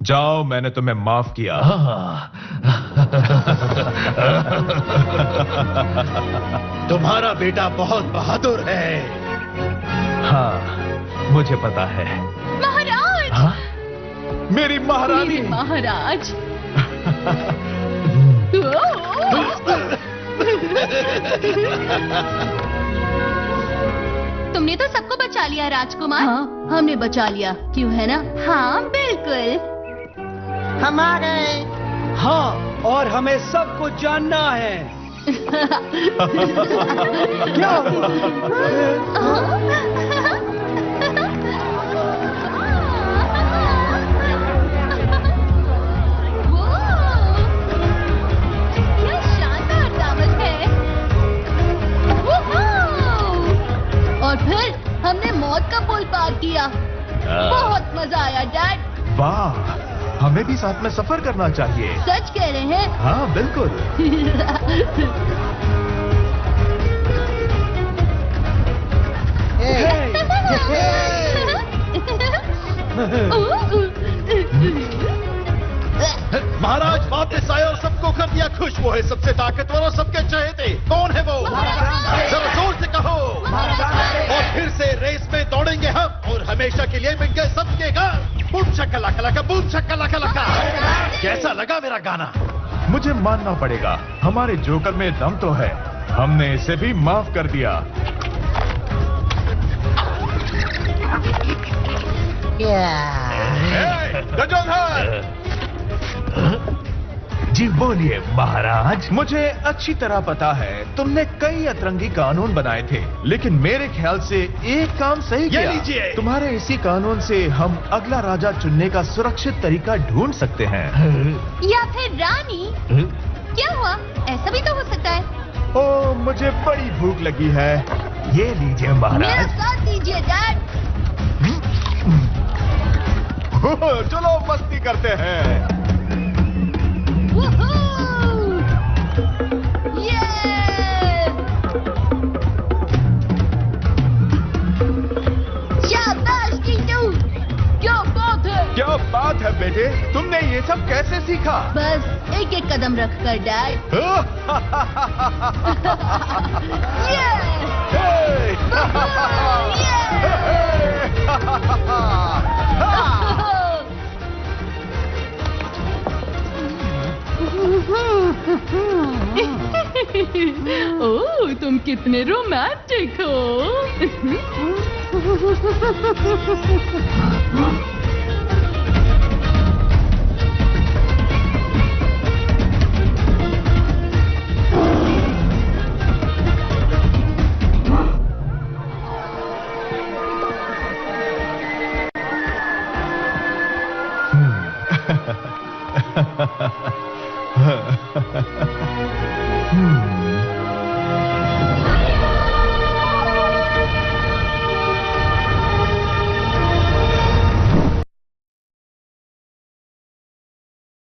जाओ, मैंने तुम्हें माफ किया। तुम्हारा बेटा बहुत बहादुर है। हाँ, मुझे पता है। महाराज! हाँ? मेरी महारानी! मेरे महाराज! तुमने तो सबको बचा लिया राजकुमार। हाँ, हमने बचा लिया, क्यों है ना? हाँ बिल्कुल। हम आ गए। हाँ, और हमें सब कुछ जानना है। क्या हुआ? क्या शानदार दावत है। और फिर हमने मौत का पुल पार किया। बहुत मजा आया डैड। वाह, हमें भी साथ में सफर करना चाहिए। सच कह रहे हैं? हाँ बिल्कुल। महाराज वापस आए और सबको कर दिया खुश। वो है सबसे ताकतवर और सबके चहेते। कौन है वो? जरा जोर से कहो। और फिर से रेस में दौड़ेंगे हम और हमेशा के लिए मिल गए सबके घर। बूम शक्का लका, बूम शक्का लका। कैसा लगा मेरा गाना? मुझे मानना पड़ेगा, हमारे जोकर में दम तो है। हमने इसे भी माफ कर दिया। गजोधर! जी बोलिए महाराज। मुझे अच्छी तरह पता है तुमने कई अतरंगी कानून बनाए थे, लेकिन मेरे ख्याल से एक काम सही किया। लीजिए। तुम्हारे इसी कानून से हम अगला राजा चुनने का सुरक्षित तरीका ढूंढ सकते हैं। या फिर रानी। क्या हुआ? ऐसा भी तो हो सकता है। ओ, मुझे बड़ी भूख लगी है। ये लीजिए मेरा महाराज। साथ दीजिए डैड। चलो मस्ती करते हैं। क्या बात है बेटे, तुमने ये सब कैसे सीखा? बस एक एक कदम रख कर डैड। ओह, तुम कितने रोमांटिक हो। Hmm.